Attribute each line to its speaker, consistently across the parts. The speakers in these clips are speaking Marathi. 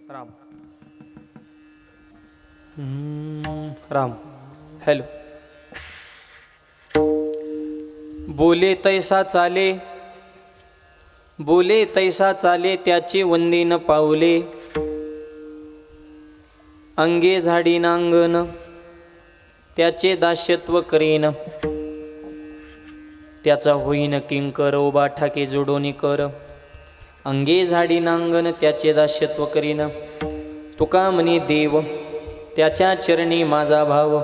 Speaker 1: राम राम हॅलो. बोले तैसा चाले, बोले तैसा चाले, त्याचे वंदीन पावले. अंगे झाडी नांगन, त्याचे दास्यत्व करीन. त्याचा होईन किंकर, उभा ठाके जोडोनी कर. अंगे झाडी नांगन, त्याचे दास्यत्व करीन. तुका म्हणे देव, त्याच्या चरणी माझा भाव.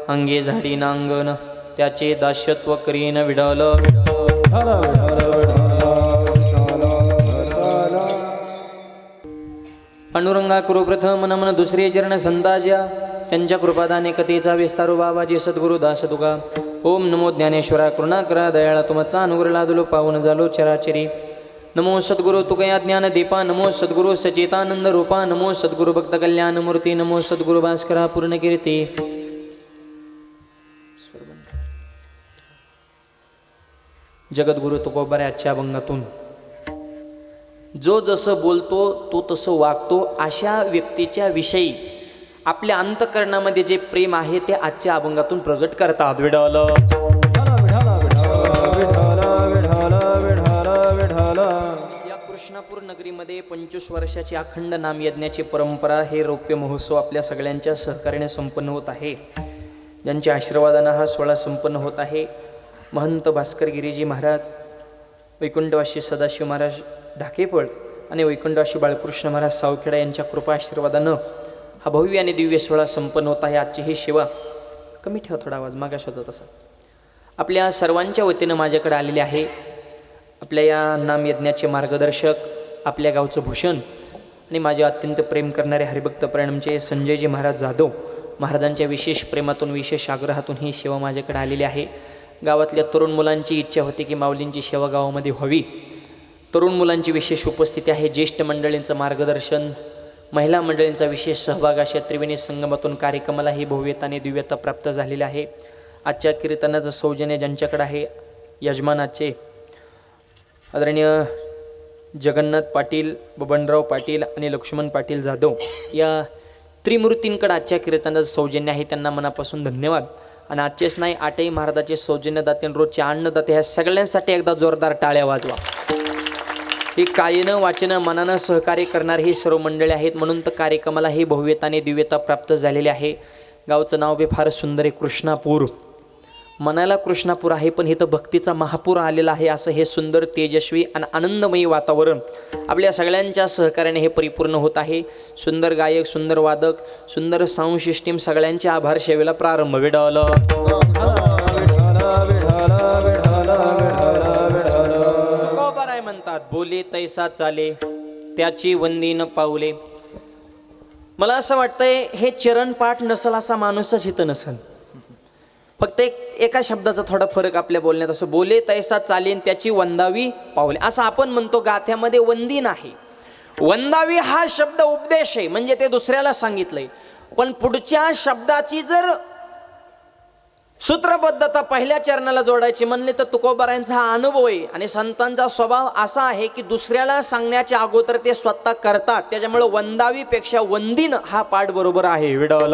Speaker 1: अंगे झाडी नांगन, त्याचे दास्यत्व करीन. विडल पांडुरंगा करू प्रथम नमन, दुसरे चरण संताज्या. त्यांच्या कृपादाने कथेचा विस्तारू बाबाजी सद्गुरु दास तुका. ओम नमो ज्ञानेश्वरा करुणा करा दयाळा, तुमचा अनुग्रह लादलो पावन झालो चराचरी. नमो सद्गुरु तुकया ज्ञान दीपा, नमो सद्गुरु सचेतानंद रूपा. नमो सद्गुरु भक्त कल्याण मूर्ती, नमो सद्गुरु भास्करा पूर्ण कीर्ती. जगद्गुरु तुकोबाऱ्या आजच्या अभंगातून जो जसं बोलतो तो तसं वागतो अशा व्यक्तीच्या विषयी आपल्या अंतःकरणामध्ये जे प्रेम आहे ते आजच्या अभंगातून प्रगट करतात. विडल या कृष्णापूर नगरीमध्ये 25 वर्षाची अखंड नामयज्ञाची परंपरा, हे रौप्य महोत्सव आपल्या सगळ्यांच्या सहकार्याने संपन्न होत आहे. ज्यांच्या आशीर्वादानं हा सोहळा संपन्न होत आहे. महंत भास्कर गिरीजी महाराज, वैकुंठवासी सदाशिव महाराज ढाकेफळ आणि वैकुंठवासी बाळकृष्ण महाराज सावखेडा यांच्या कृपा आशीर्वादानं हा भव्य आणि दिव्य सोहळा संपन्न होत आहे. आजची ही सेवा कमी ठेवा, थोडा आवाज मागास होता तसा, आपल्या सर्वांच्या वतीनं माझ्याकडे आलेले आहे. आपल्या या नामयज्ञाचे मार्गदर्शक, आपल्या गावचं भूषण आणि माझे अत्यंत प्रेम करणारे हरिभक्त प्रणमचे संजयजी महाराज जाधव महाराजांच्या विशेष प्रेमातून, विशेष आग्रहातून ही सेवा माझ्याकडे आलेली आहे. गावातल्या तरुण मुलांची इच्छा होती की माऊलींची सेवा गावामध्ये व्हावी. तरुण मुलांची विशेष उपस्थिती आहे. ज्येष्ठ मंडळींचं मार्गदर्शन, महिला मंडळींचा विशेष सहभाग अशा त्रिवेणी संगमातून कार्यक्रमाला ही भव्यता आणि दिव्यता प्राप्त झालेली आहे. आजच्या कीर्तनाचं सौजन्य ज्यांच्याकडे आहे, यजमानाचे आदरणीय जगन्नाथ पाटील, बबनराव पाटील आणि लक्ष्मण पाटील जाधव या त्रिमूर्तींकडे आजच्या कीर्तनाचं सौजन्य आहे. त्यांना मनापासून धन्यवाद. आणि आजचेच नाही, आठही महाराजाचे सौजन्यदाते, रोजचे अन्नदाते, ह्या सगळ्यांसाठी एकदा जोरदार टाळ्या वाजवा. ही कायेनं वाचनं मनानं सहकार्य करणारे ही सर्व मंडळी आहेत. म्हणून तर कार्यक्रमाला ही भव्यता आणि दिव्यता प्राप्त झालेली आहे. गावचं नाव बी फार सुंदर आहे, कृष्णापूर. मनाला कृष्णापूर आहे, पण इथं भक्तीचा महापूर आलेला आहे. असं हे सुंदर, तेजस्वी आणि आनंदमयी वातावरण आपल्या सगळ्यांच्या सहकार्याने हे परिपूर्ण होत आहे. सुंदर गायक, सुंदर वादक, सुंदर साऊंड सिस्टीम, सगळ्यांच्या आभार सेवेला प्रारंभ. विडल म्हणतात, बोले तैसा चाले, त्याची वंदीन पावले. मला असं वाटतंय हे चरण पाठ नसल असा माणूसच इथं नसल. फक्त एका शब्दाचा थोडा फरक आपल्या बोलण्यात असं, बोले तैसा चालेन, त्याची वंदावी पावले असं आपण म्हणतो. गाथ्यामध्ये वंदीन आहे. वंदावी हा शब्द उपदेश आहे, म्हणजे ते दुसऱ्याला सांगितलंय. पण पुढच्या शब्दाची जर सूत्रबद्धता पहिल्या चरणाला जोडायची म्हणले तर तुकोबारायांचा हा अनुभव आहे. आणि संतांचा स्वभाव असा आहे की दुसऱ्याला सांगण्याच्या अगोदर ते स्वतः करतात. त्याच्यामुळे वंदावी पेक्षा वंदीन हा पाठ बरोबर आहे. विडल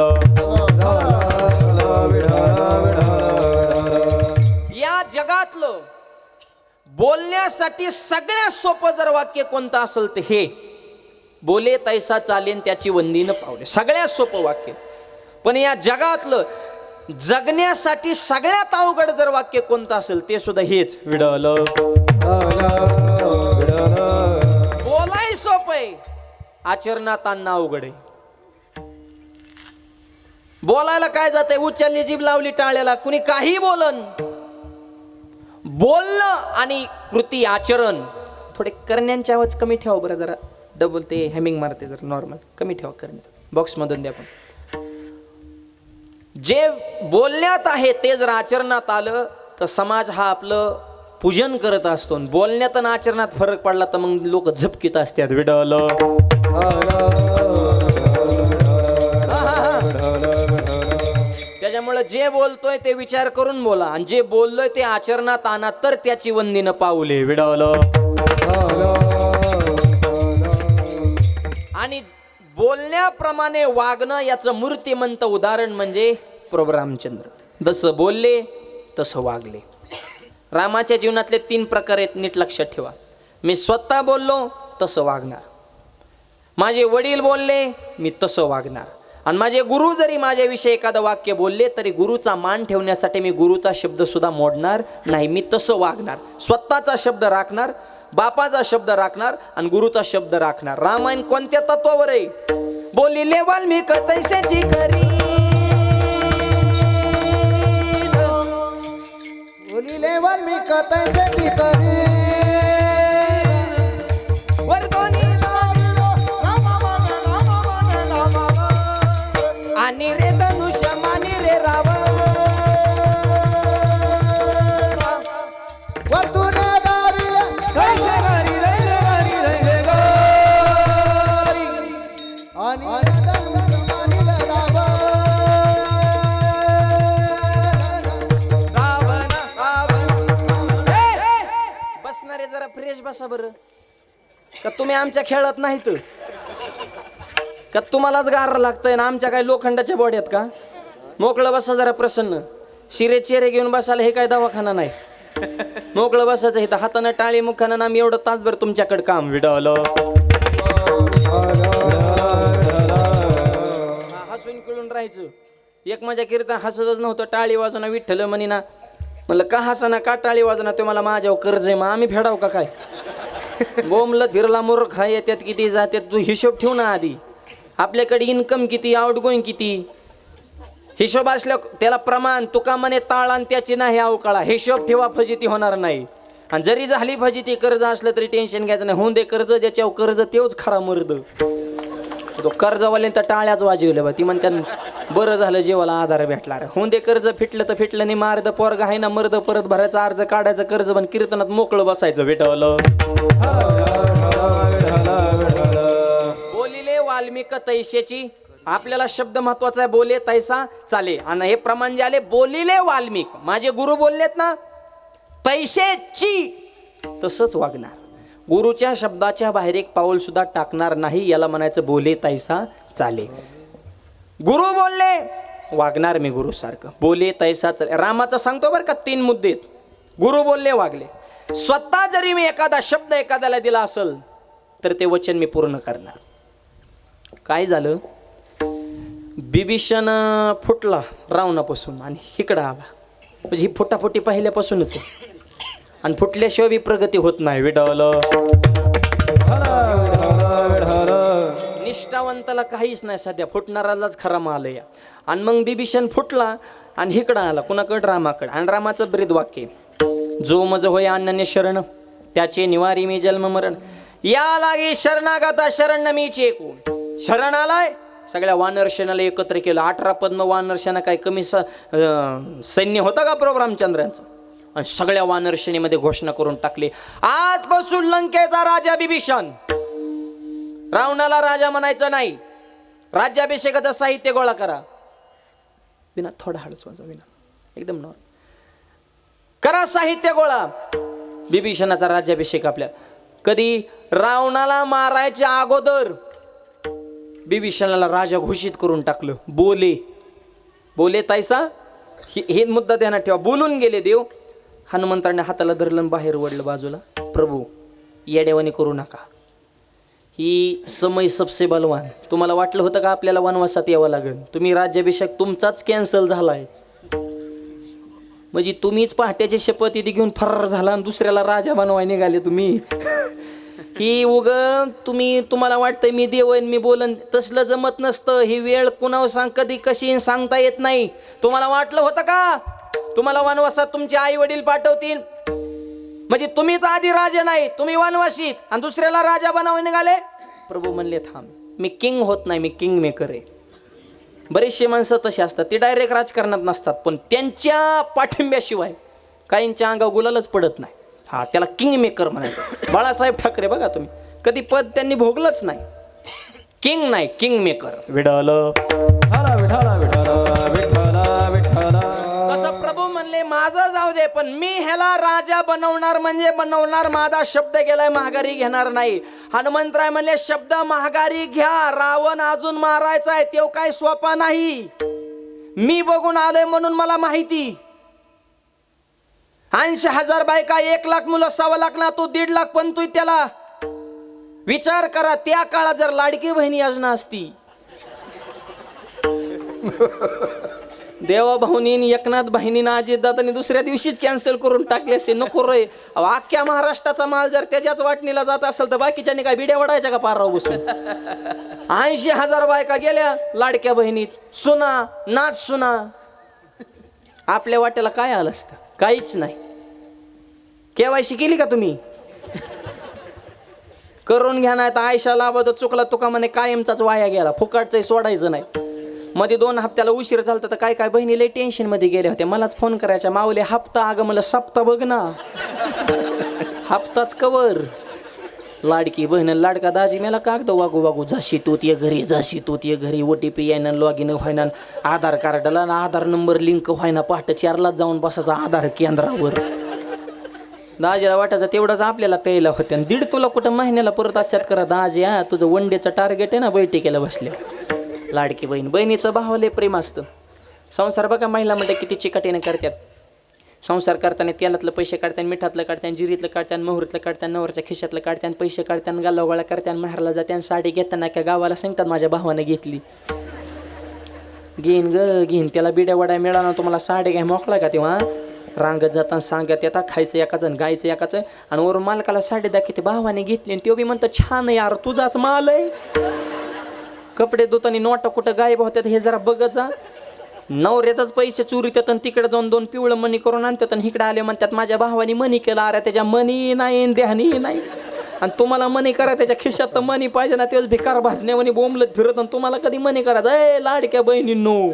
Speaker 1: या जगातलं बोलण्यासाठी सगळ्यात सोपं जर वाक्य कोणतं असेल तर हे, बोले तैसा चालेन, त्याची वंदीन पावले. सगळ्यात सोपं वाक्य. पण या जगातलं जगण्यासाठी सगळ्यात अवघड जर वाक्य कोणतं असेल ते सुद्धा हेच. विडल बोलाय सोपं आहे, आचरणात आणणं अवघड आहे. बोलायला काय जाते, उचलली जीभ लावली टाळ्याला, कुणी काही बोलन. बोलणं आणि कृती, आचरण, थोडे करण्यांचे आवाज कमी ठेवा बरं, जरा डबल ते हेमिंग मारते, जरा नॉर्मल कमी ठेवा. करण्यात बॉक्स मधून द्या. पण जे बोलण्यात आहे ते जर आचरणात आलं तर समाज हा आपलं पूजन करत असतो. बोलण्यात आणि आचरणात फरक पडला तर मग लोक झपकीत असतात. विडल त्याच्यामुळे जे बोलतोय ते विचार करून बोला, आणि जे बोललोय ते आचरणात आणा, तर त्याची वंदीनं पाऊले. विडल आणि बोलण्याप्रमाणे वागणं याचं मूर्तिमंत उदाहरण म्हणजे प्रभू रामचंद्र. जसं बोलले तसं वागले. रामाच्या जीवनातले 3 प्रकार आहेत, नीट लक्षात ठेवा. मी स्वतः बोललो तसं वागणार, माझे वडील बोलले मी तसं वागणार, आणि माझे गुरु जरी माझ्याविषयी एखादं वाक्य बोलले तरी गुरुचा मान ठेवण्यासाठी मी गुरुचा शब्द सुद्धा मोडणार नाही. मी तसं वागणार. स्वतःचा शब्द राखणार, बापाचा शब्द राखणार आणि गुरुचा शब्द राखणार. रामायण कोणत्या तत्वावर आहे? बोलिले वाल्मिक तैसेची करी,
Speaker 2: बोलिले वाल्मिक तैसेची करी,
Speaker 1: वर्दोनी आणि रे धनुष्य मानी रे रावण,
Speaker 2: वरतून गाविले आणि मानिले
Speaker 1: बसणारे जरा फ्रेश बसा बरं. का तुम्ही आमच्या खेळत नाहीत का? तुम्हालाच गार लागतंय ना? आमच्या काय लोखंडाच्या बॉड्यात का? मोकळं बसा जरा प्रसन्न. शिरे चेहरे घेऊन बसायला हे काय दवाखाना नाही. मोकळं बसायचं इथं, हातानं टाळी मुखानं आम्ही एवढं तासभर तुमच्याकडे काम विडवलं. हसून किळून राहायचं. एक माझ्या कीर्तन हसतच नव्हतं. टाळी वाजना विठ्ठल म्हणी ना. म्हणलं का हसाना, का टाळी वाजना? ते मला माझ्यावर कर्ज आहे, मग आम्ही फेडाव का काय? बोमलत फिरला मूर्खा, येत्यात किती जात्यात, तू हिशोब ठेव ना आधी. आपल्याकडे इन्कम किती, आउट गोईंग किती, हिशोब असल्या त्याला प्रमाण. तुका म्हणे ताळ आणि त्याची नाही अवकाळा. हिशोब ठेवा, फजिती होणार नाही. आणि जरी झाली फजिती, कर्ज असलं तरी टेन्शन घ्यायचं नाही. होऊन दे कर्ज, ज्याच्यावर कर्ज तेच खरा मर्द. तो कर्जवाल्याने तर टाळ्याच वाजवल्या बा. ती म्हणतात बरं झालं जेवाला आधार भेटला. होऊन दे कर्ज, फिटलं तर फिटलं नाही. मार्द पोरगा आहे ना मर्द, परत भरायचा अर्ज काढायचं कर्ज बन, कीर्तनात मोकळं बसायचं भेटवलं. बोलिले वाल्मिक तैसेची. आपल्याला शब्द महत्वाचा आहे. बोले तैसा चाले. आणि हे प्रमाण जे आले, बोलिले वाल्मिक, माझे गुरु बोललेत ना, तैसेची तसंच वागणार. गुरुच्या शब्दाच्या बाहेर एक पाऊल सुद्धा टाकणार नाही. याला म्हणायचं बोले तैसा चाले. गुरु बोलले वागणार मी गुरु सारखं. बोले तैसा चाले. रामाचा सांगतो बरं का 3 मुद्दे. गुरु बोलले वागले. स्वतः जरी मी एखादा शब्द एखाद्याला दिला असेल तर ते वचन मी पूर्ण करणार. काय झालं, बिभीषण फुटला रावणापासून आणि इकडं आला. म्हणजे ही फुटाफुटी पहिल्यापासूनच आहे. आणि फुटल्याशिवाय बी प्रगती होत नाही. विडवलं. निष्ठावंताला काहीच नाही सध्या, फुटणारालाच खरा माल आहे. आणि मग बिभीषण फुटला आणि इकडं आला कुणाकडं, रामाकडं. आणि रामाचं ब्रीद वाक्य, जो मज होय अनन्य शरण, त्याचे निवारी मी जन्म मरण. या लागे शरणागता शरण मी चेकू. शरण आलाय, सगळ्या वानरसेनाला एकत्र केलं. 18 पद्म वानरसेना काय कमी सैन्य होतं का प्रभू रामचंद्रांचं? आणि सगळ्या वानरसेनेमध्ये घोषणा करून टाकली, आजपासून लंकेचा राजा बिभीषण. रावणाला राजा म्हणायचं नाही. राज्याभिषेकाचं साहित्य गोळा करा. विना थोडा हळूच वाजवा, विना एकदम नॉर्मल करा साहित्य गोळा. बिभीषणाचा राज्याभिषेक आपल्या. कधी रावणाला मारायच्या अगोदर बिभीषणाला राजा घोषित करून टाकलं. बोले बोले तैसा. हे मुद्दा ध्यानात ठेवा. बोलून गेले देव. हनुमंताने हाताला धरलं, बाहेर वडलं बाजूला. प्रभू येडेवानी करू नका, ही समय सबसे बलवान. तुम्हाला वाटलं होतं का आपल्याला वनवासात यावं लागेल? तुम्ही राज्याभिषेक तुमचाच कॅन्सल झालाय. म्हणजे तुम्हीच पहाट्याची शपथ इथे घेऊन फरार झाला आणि दुसऱ्याला राजा बनवाय निघाले तुम्ही. ही उग तुम्हाला वाटतंय मी देवन मी बोलन, तसलं जमत नसतं. ही वेळ कुणावर सांग कधी कशी सांगता येत नाही. तुम्हाला वाटलं होतं का तुम्हाला वनवासात तुमचे आई वडील पाठवतील? म्हणजे तुम्हीच आधी राजा नाही, तुम्ही वनवासीत आणि दुसऱ्याला राजा बनवायला निघाले. प्रभू म्हणले थांब, मी किंग होत नाही, मी किंग मेकर आहे. बरेचसे माणसं तसे असतात, ते डायरेक्ट राजकारणात नसतात, पण त्यांच्या पाठिंब्याशिवाय काहींच्या अंगावर गुलालच पडत नाही. हा, त्याला किंग मेकर म्हणायचं. बाळासाहेब ठाकरे बघा तुम्ही, कधी पद त्यांनी भोगलंच नाही. किंग नाही, किंग मेकर. विडलं कसं प्रभू म्हणले माझं जाऊ दे पण मी ह्याला राजा बनवणार म्हणजे बनवणार. माझा शब्द गेलाय, माघारी घेणार नाही. हनुमंतराय म्हणले शब्द माघारी घ्या, रावण अजून मारायचा आहे, तो काय सोपा नाही. मी बघून आलोय म्हणून मला माहिती. 80,000 बायका, 1,00,000 मुलं, 1.25 लाख, तू 1.5 लाख पण तू त्याला विचार करा. त्या काळात जर लाडकी बहिणी योजना असती, देवा भाऊनी, एकनाथ बहिणीनं, अजितदादांनी दुसऱ्या दिवशीच कॅन्सल करून टाकले असते. नको रे, अख्ख्या महाराष्ट्राचा माल जर त्याच्याच वाटणीला जात असेल तर बाकीच्यानी काय बिड्या वडायच्या का पाराव बसून. 80,000 बायका गेल्या लाडक्या बहिणीत, सुना नाच सुना. आपल्या वाट्याला काय आलं असतं? काहीच नाही. केवायसी केली का तुम्ही? करून घ्या, नाही तर आयशा लाभत चुकला तुका म्हणे कायमचाच वाया गेला, फुकाटचं सोडायचं नाही. मध्ये 2 हप्त्याला उशीर झाला तर काय काय बहिणी लय टेन्शन मध्ये गेल्या होत्या. मलाच फोन करायच्या, मावले हप्ता. अगं मला सप्ता बघ ना, हप्ताच कवर. लाडकी बहीण लाडका दाजी मला कागद वागू वागू, झाशी तू ते घरी, झाशी तू ते घरी, OTP यायना, लॉग इन व्हायना, आधार कार्डाला ना आधार नंबर लिंक व्हायना, पहाटे 4लाच जाऊन बसायचा आधार केंद्रावर. दाजीला वाटायचं तेवढंच आपल्याला प्यायला होत्या. 1.5 तुला कुठं महिन्याला परत असतात करा. दाजी हा तुझं वनडेचं टार्गेट आहे ना, बैठकीला बसल्या. लाडकी बहीण, बहिणीचं भावाले प्रेम असतं. संसार बघा महिला म्हणते किती चिकाटीने करतात. संसार करताना तेलातलं पैसे काढताना, मिठातलं काढताना, जिरीतलं काढताना, मोहरीतलं काढताना, नवरच्या खिशातलं काढताना, पैसे काढताना, गालावळा करताना, माहेरला जाताना, साडी घेताना त्या गावाला सांगतात माझ्या भावानं घेतली. घेईन ग घेईन, त्याला बिड्या वड्या मिळाला तुम्हाला साडी घ्या मोकळा का तेव्हा. रांगत जाताना सांगत येतात, खायचं एकाचं गायचं एकाचं, आणि वरून मालकाला साडी दाखवते भावाने घेतली, आणि तो बी म्हणतो छान यार तुझाच माल आहे. कपडे धुताना नोटा कुठं गायब होत्यात हे जरा बघत जा. नवऱ्यातच पैसे चोरीत आणि तिकडे जाऊन 2 पिवळं मणी करून आणतात, आणि इकडे आले म्हणतात माझ्या भावानी मनी केला. अरे त्याच्या मनी नाही, ध्यानी नाही. आणि तुम्हाला मनी करा, त्याच्या खिशात तर मनी पाहिजे ना, तेच भिकार भाजण्यावानी बोंबलत फिरत, आणि तुम्हाला कधी मनी करायचं. ए लाडक्या बहिणींनो,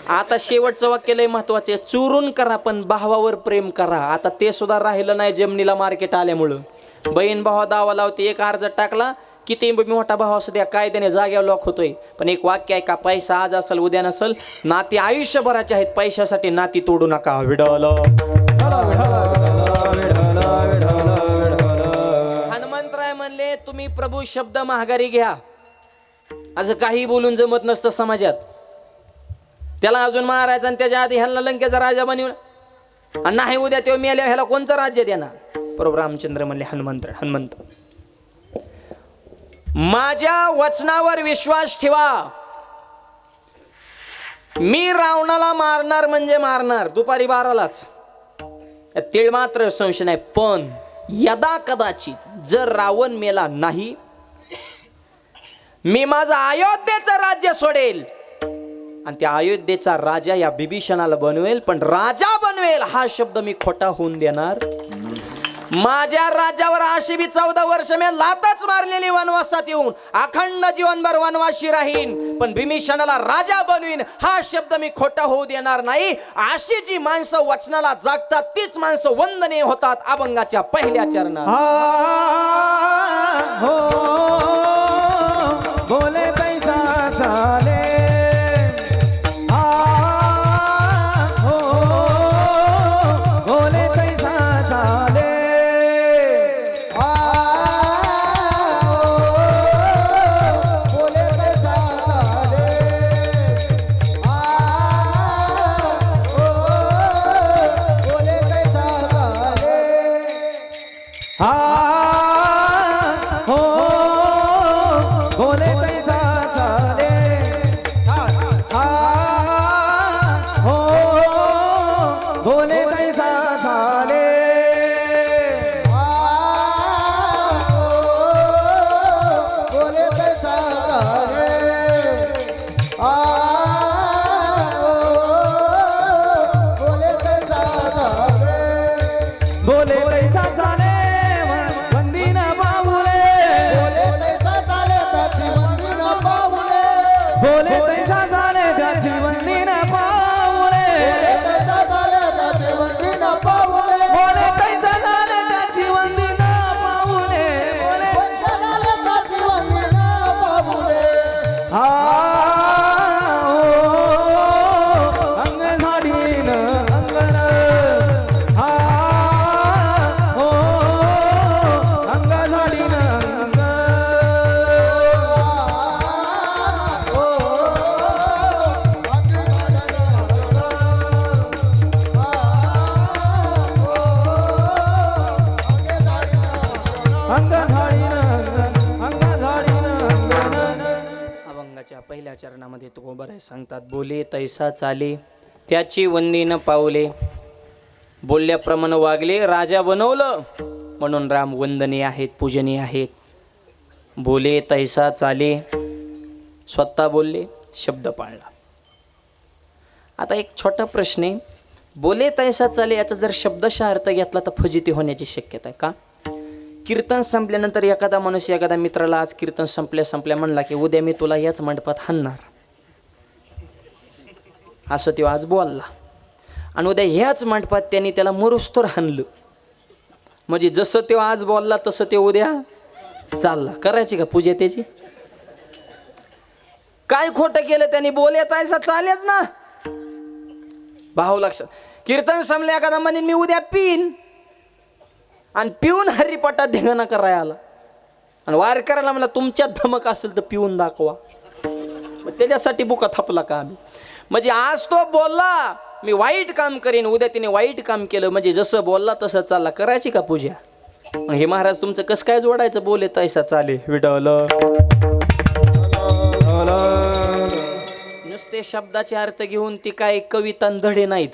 Speaker 1: आता शेवटचं वाक्य लय महत्वाचं आहे. चोरून करा पण भावावर प्रेम करा. आता ते सुद्धा राहिलं नाही जमिनीला मार्केट आल्यामुळं. बहीण भावा दावा लावते, एक अर्ज टाकला किती मोठा भाव असू द्या, कायद्याने जाग्यावर लॉक होतोय. पण एक वाक्य आहे का, पैसा आज असेल उद्या नसेल, नाती आयुष्यभराचे आहेत, पैशासाठी नाती तोडू नका. हनुमंतराय म्हणले तुम्ही प्रभू शब्द माघारी घ्या. असं काही बोलून जमत नसतं समाजात. त्याला अजून मारायचं आणि त्याच्या आधी ह्याला लंकेचा राजा बनवून, आणि नाही उद्या तो मेल्या ह्याला कोणतं राज्य देणार. प्रभू रामचंद्र म्हणले हनुमंत माझ्या वचनावर विश्वास ठेवा. मी रावणाला मारणार म्हणजे मारणार, दुपारी 12लाच. तीळ मात्र संशय नाही. पण यदा कदाचित जर रावण मेला नाही, मी माझं अयोध्येचं राज्य सोडेल आणि त्या अयोध्येचा राजा या बिभीषणाला बनवेल. पण राजा बनवेल हा शब्द मी खोटा होऊन देणार. माझ्या राज्यावर अशी बी 14 वर्ष मी लातच मारलेली वनवासात येऊन अखंड जीवनभर वनवासी राहीन, पण बिभीषणाला राजा बनवीन हा शब्द मी खोटा होऊ देणार नाही. अशी जी माणसं वचनाला जागतात तीच माणसं वंदनीय होतात अभंगाच्या पहिल्या चरणात.
Speaker 2: बोले पैसा चाले, बोले पैसा चाले, बोले पैसा चाले, बोले पैसा चाले.
Speaker 1: अभंगाच्या पहिल्या चरणामध्ये तुकोबाराय सांगतात, बोले तैसा चाले त्याची वंदी न पावले, बोलल्याप्रमाणे वागले राजा बनवलं म्हणून राम वंदनीय आहेत, पूजनीय आहेत. बोले तैसा चाले, स्वतः बोलले, शब्द पाळला. आता एक छोटा प्रश्न आहे, बोले तैसा चाले याचा जर शब्दशः अर्थ घेतला तर फजिती होण्याची शक्यता आहे का? कीर्तन संपल्यानंतर एखादा मनुष्य एखाद्या मित्राला आज कीर्तन संपल्या म्हणला की उद्या मी तुला याच मंडपात हाणणार, असं तो आज बोलला आणि उद्या ह्याच मंडपात त्यांनी त्याला मरुस्तोर हाणलं. म्हणजे जसं तो आज बोलला तसं ते उद्या चालला. करायची का पूजा त्याची? काय खोटं केलं त्यांनी? बोले तैसा चालेच ना. भाव लक्षात. कीर्तन संपलं एखादा म्हणेन मी उद्या पिन आणि पिऊन हरिपाठात धिंगाणा करायला आला आणि वार करायला म्हणला तुमच्यात धमक असेल तर पिऊन दाखवा. मग त्याच्यासाठी बुका थापला का आम्ही? म्हणजे आज तो बोलला मी वाईट काम करीन, उद्या तिने वाईट काम केलं, म्हणजे जसं बोलला तसं चालला. करायची का पूजा? मग हे महाराज तुमचं कसं काय जोडायचं? बोले तैसा चाले विडवल. नुसते शब्दाचे अर्थ घेऊन ती काय कविता धडे नाहीत,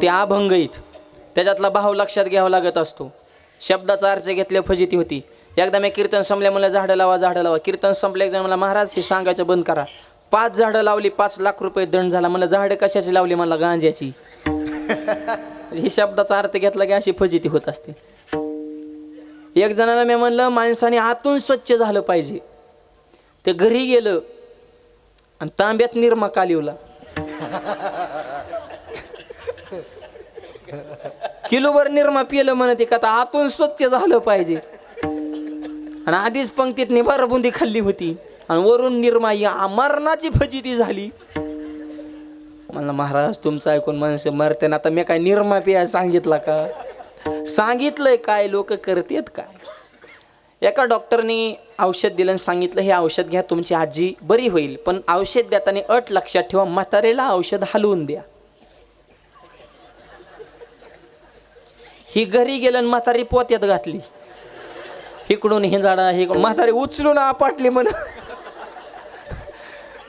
Speaker 1: ते अभंग आहेत. त्याच्यातला भाव लक्षात घ्यावा लागत असतो. शब्दाचा अर्थ घेतल्या फजिती होती. एकदा मी कीर्तन संपल्या मला झाडं लावा. कीर्तन संपल्या एकदा मला महाराज हे सांगायचं बंद करा. 5 झाडं लावली, 5 लाख रुपये दंड झाला. मला झाडं कशाची लावली? मला गांजाची. ही शब्दाचा अर्थ घेतला की अशी फजिती होत असते. एक जणाला मी म्हणलं माणसाने आतून स्वच्छ झालं पाहिजे. ते घरी गेलं आणि तांब्यात निरमा कालिवला. किलोभर निरमा पिलं म्हणते का आतून स्वच्छ झालं पाहिजे. आणि आधीच पंक्तीत निभार बुंदी खाल्ली होती आणि वरून निरमा, या मरणाची फजिती झाली. म्हणलं महाराज तुमचं ऐकून माणसं मरते ना. आता मी काय निरमा पिया सांगितला का? सांगितलंय काय? लोक करतेत काय? एका डॉक्टरनी औषध दिलं आणि सांगितलं हे औषध घ्या तुमची आजी बरी होईल, पण औषध देताना अट लक्षात ठेवा, म्हातारेला औषध हलवून द्या. ही घरी गेलं आणि म्हातारी पोत्यात घातली. इकडून हिंजाडा, इकडून म्हातारी उचलून आपटली म्हण.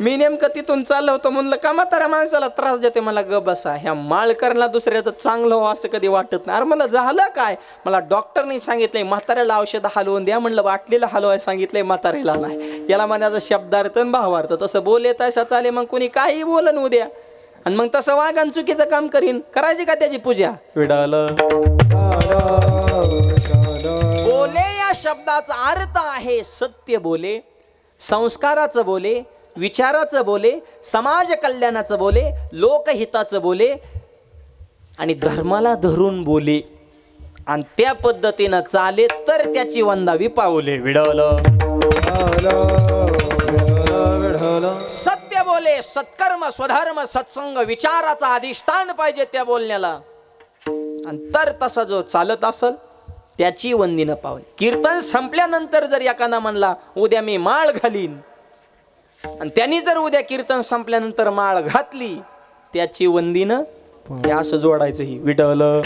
Speaker 1: मी नेमकं तिथून चाललो होतो, म्हणलं का म्हाताऱ्या माणसाला त्रास देते? मला ग बसा, ह्या माळकरला दुसऱ्याचं चांगलं हो असं कधी वाटत नाही. अरे मला झालं काय? मला डॉक्टरने सांगितलंय म्हाताऱ्याला औषध हलवून द्या. म्हणलं बाटलीला हलवाय सांगितलंय, म्हाताऱ्याला नाही. याला म्हणायचं शब्दार्थ आणि भावार्थ. तसं बोले तैसा चाले, मग कोणी काही बोलन उद्या आणि मग तसं वागण चुकीचं काम करीन. करायची का त्याची पूजा? विडाल. बोले या शब्दाचा अर्थ आहे सत्य बोले, संस्काराचं बोले, विचाराचं बोले, समाज कल्याणाचं बोले, लोकहिताचं बोले आणि धर्माला धरून बोले आणि त्या पद्धतीनं चाले तर त्याची वंदावी पावले. विडवलं. सत्य बोले, सत्कर्म, स्वधर्म, सत्संग, विचाराचा अधिष्ठान पाहिजे त्या बोलण्याला. आणि तर तसा जो चालत असल त्याची वंदीनं पावले. कीर्तन संपल्यानंतर जर एखादा म्हणला उद्या मी माळ घालीन आणि त्यांनी जर उद्या कीर्तन संपल्यानंतर माळ घातली, त्याची वंदीनं हे असं जोडायचं. ही विठवलं.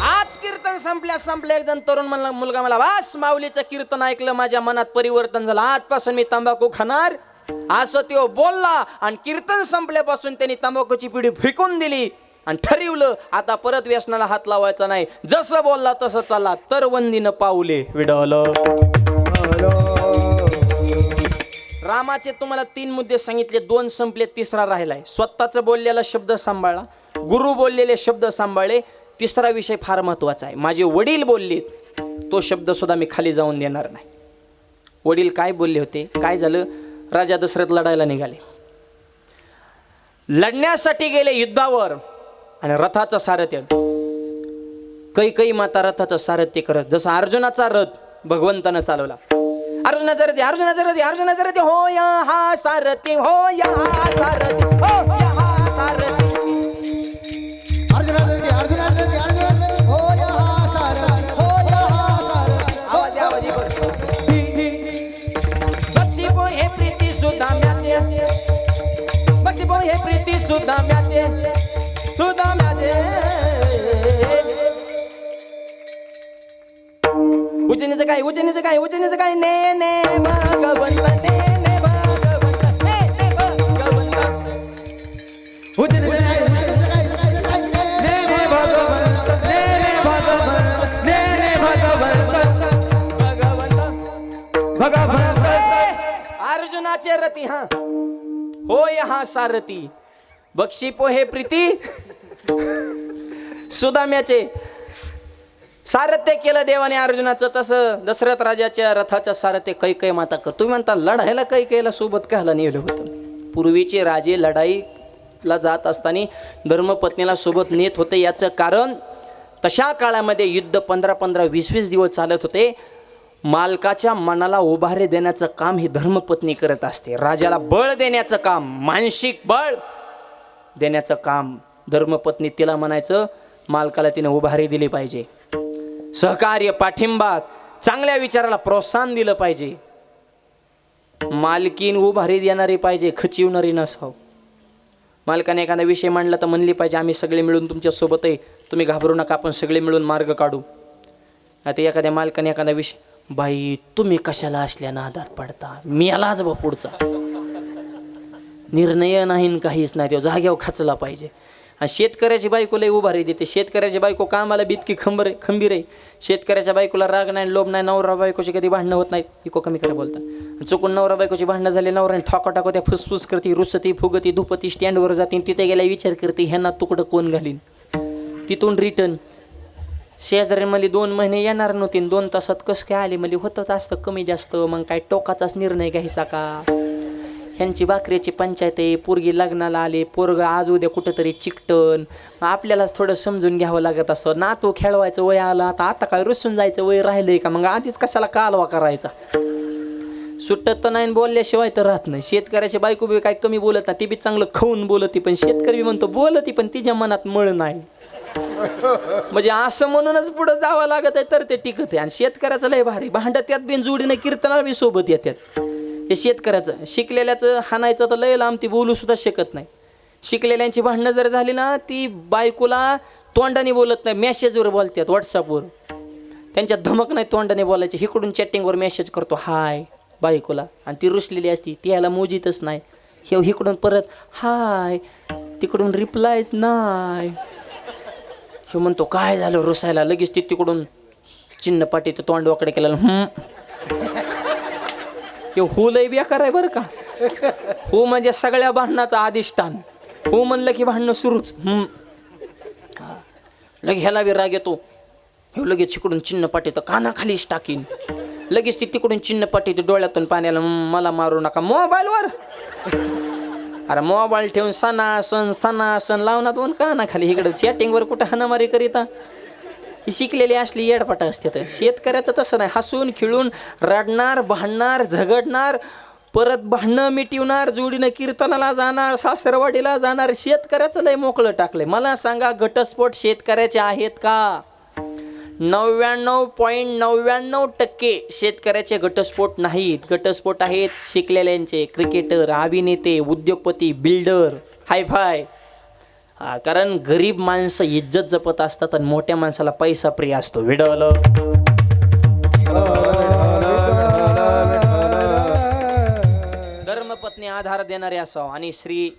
Speaker 1: आज कीर्तन संपल्या एक जण तरुण म्हणला, मुलगा मला वास माऊलीचं कीर्तन ऐकलं, माझ्या मनात परिवर्तन झालं, आजपासून मी तंबाखू खाणार, असं तो बोलला. आणि कीर्तन संपल्यापासून त्यांनी तंबाखूची पिढी फेकून दिली आणि ठरवलं आता परत व्यसनाला हात लावायचा नाही. जसं बोलला तसं चालला तर वंदीनं पावले. विडवलं. रामाचे तुम्हाला 3 मुद्दे सांगितले, 2 संपले, 3रा राहिलाय. स्वतःच बोललेला शब्द सांभाळला, गुरु बोललेले शब्द सांभाळले. 3रा विषय फार महत्वाचा आहे. माझे वडील बोललेत तो शब्द सुद्धा मी खाली जाऊन देणार नाही. वडील काय बोलले होते? काय झालं? राजा दशरथ लढायला निघाले, लढण्यासाठी गेले युद्धावर आणि रथाचं सारथ्य कैकेयी माता रथाचं सारथ्य करत, जसं अर्जुनाचा रथ भगवंतानं चालवला. अर्जुना जरती, अर्जुना जरती, अर्जुना जरती, हो या हा सारथी, हो या हा सारथी, हो या हा सारथी.
Speaker 2: अर्जुना जरती, अर्जुना जरती, अर्जुना जरती, हो या हा सारथी, हो या हा सारथी.
Speaker 1: आवाज आवाज इकडे. बक्षी बोल हे प्रीती सुद्धा म्याचे, बक्षी बोल हे प्रीती सुद्धा म्याचे, सुद्धा म्याचे. उजनीचं काय उजनीचं काय उजनीचं काय ने ने भगवंत ने ने भगवंत ने ने भगवंत उजनीचं काय ने ने भगवंत ने ने भगवंत ने ने भगवंत भगवंत भगवंत अर्जुनाचे रती हा होय हा सारथी बक्षी पोहे प्रीती सुदाम्याचे सारथ्य केलं देवाने अर्जुनाचं. तसं दशरथ राजाच्या रथाच्या सारथ्य कैकेयी माता कर. तुम्ही म्हणता लढायला कैकेयीला सोबत कायला नेलं होतं. पूर्वीचे राजे लढाईला जात असताना धर्मपत्नीला सोबत नेत होते. याचं कारण तशा काळामध्ये युद्ध 15-15, 20-20 दिवस चालत होते. मालकाच्या मनाला उभारे देण्याचं काम ही धर्मपत्नी करत असते. राजाला बळ देण्याचं काम, मानसिक बळ देण्याचं काम धर्मपत्नी. तिला म्हणायचं मालकाला तिने उभारी दिली पाहिजे, सहकार्य, पाठिंबा, चांगल्या विचाराला प्रोत्साहन दिलं पाहिजे. मालकीन उभारी देणारी पाहिजे, खचिवणारी नसाव. मालकाने एखादा विषय मांडला तर म्हणली पाहिजे आम्ही सगळे मिळून तुमच्या सोबत आहे, तुम्ही घाबरू नका, आपण सगळे मिळून मार्ग काढू. आता एखाद्या मालकाने एखादा विषय, बाई तुम्ही कशाला असल्या नादात पडता, मी आलाच बा पुढचा. निर्णय नाही काहीच नाही, तो जाग्यावर खचला पाहिजे. आणि शेतकऱ्याची बायको लय उभारी देते. शेतकऱ्याची बायको कामाला बितकी खंबीर आहे. शेतकऱ्याच्या बायकोला राग नाही, लोभ नाही. नवरा बायकोची कधी भांडणं होत नाहीत. इको कमी करा बोलता. चुकून नवरा बायकोची भांडणं झाली, नवऱ्याने ठोका टाको त्या फुसफुस करते, रुसती, फुगती, धुपती, स्टँडवर जाते, तिथे गेल्या विचार करते ह्यांना तुकडं कोण घालीन. तिथून रिटर्न शेजाऱ्यांमध्ये 2 महिने येणार नव्हती, 2 तासात कसं काय आले म्हणजे होतच असतं कमी जास्त. मग काय टोकाचाच निर्णय घ्यायचा का. ह्यांची भाकरीची पंचायत आहे, पोरगी लग्नाला आले, पोरग आज उद्या कुठंतरी चिकटन. आपल्यालाच थोडं समजून घ्यावं लागत असतं. नातू खेळवायचं वय आलं, आता काय रुसून जायचं वय राहिलंय का. मग आधीच कशाला कालवा करायचा. सुट्टत तर नाही, बोलल्याशिवाय तर राहत नाही. शेतकऱ्याची बायको बी काय कमी बोलत नाही, ती बी चांगलं खाऊन बोलती. पण शेतकरी म्हणतो बोलती पण तिच्या मनात मळ नाही. म्हणजे असं म्हणूनच पुढे जावं लागत आहे तर ते टिकत आहे. आणि शेतकऱ्याचं लय भारी भांडत त्यात बिन जोडीनं कीर्तनाला बी सोबत येतात. हे शेतकऱ्याचं. शिकलेल्याचं हाणायचं तर लय लांब, ती बोलू सुद्धा शकत नाही. शिकलेल्यांची भांडणं जर झाली ना, ती बायकोला तोंडाने बोलत नाही, मेसेजवर बोलतात व्हॉट्सअपवर. त्यांच्या धमक नाही तोंडाने बोलायचे. इकडून चॅटिंगवर मेसेज करतो हाय बायकोला, आणि ती रुसलेली असती, ती याला मोजीतच नाही. हे इकडून परत हाय, तिकडून रिप्लायच नाही. हे म्हणतो काय झालं रुसायला. लगेच ती तिकडून चिन्ह पाटीचं तोंड वाकडे केलेलं. हो लय बेकार आहे बरं का. हो म्हणजे सगळ्या भांडणाचं अधिष्ठान. हो म्हणलं की भांडणं सुरूच. लगे ह्याला बी राग येतो. हे लगेच इकडून चिन्ह पाटी तर कानाखालीच टाकीन. लगेच ती तिकडून चिन्ह पाटी डोळ्यातून पाण्याला, मला मारू नका मोबाईलवर. अरे मोबाईल ठेवून सणासन लावणार 2 कानाखाली. इकडं चॅटिंगवर कुठं हाणामारी करीता. ही शिकलेली असली येडपाटा असते. तर शेतकऱ्याचं तसं नाही. हसून खिळून रडणार, भांडणार, झगडणार, परत भांडणं मिटवणार, जोडीनं कीर्तनाला जाणार, सासरवाडीला जाणार. शेतकऱ्याचं लय मोकळं टाकलंय. मला सांगा घटस्फोट शेतकऱ्याचे आहेत का. 99.99% शेतकऱ्याचे घटस्फोट नाहीत. घटस्फोट आहेत शिकलेल्यांचे, क्रिकेटर, अभिनेते, उद्योगपती, बिल्डर, हायफाय. कारण गरीब माणसं इज्जत जपत असतात आणि मोठ्या माणसाला पैसा प्रिय असतो. विडवलं. धर्मपत्नी आधार देणारे असावं. आणि स्त्री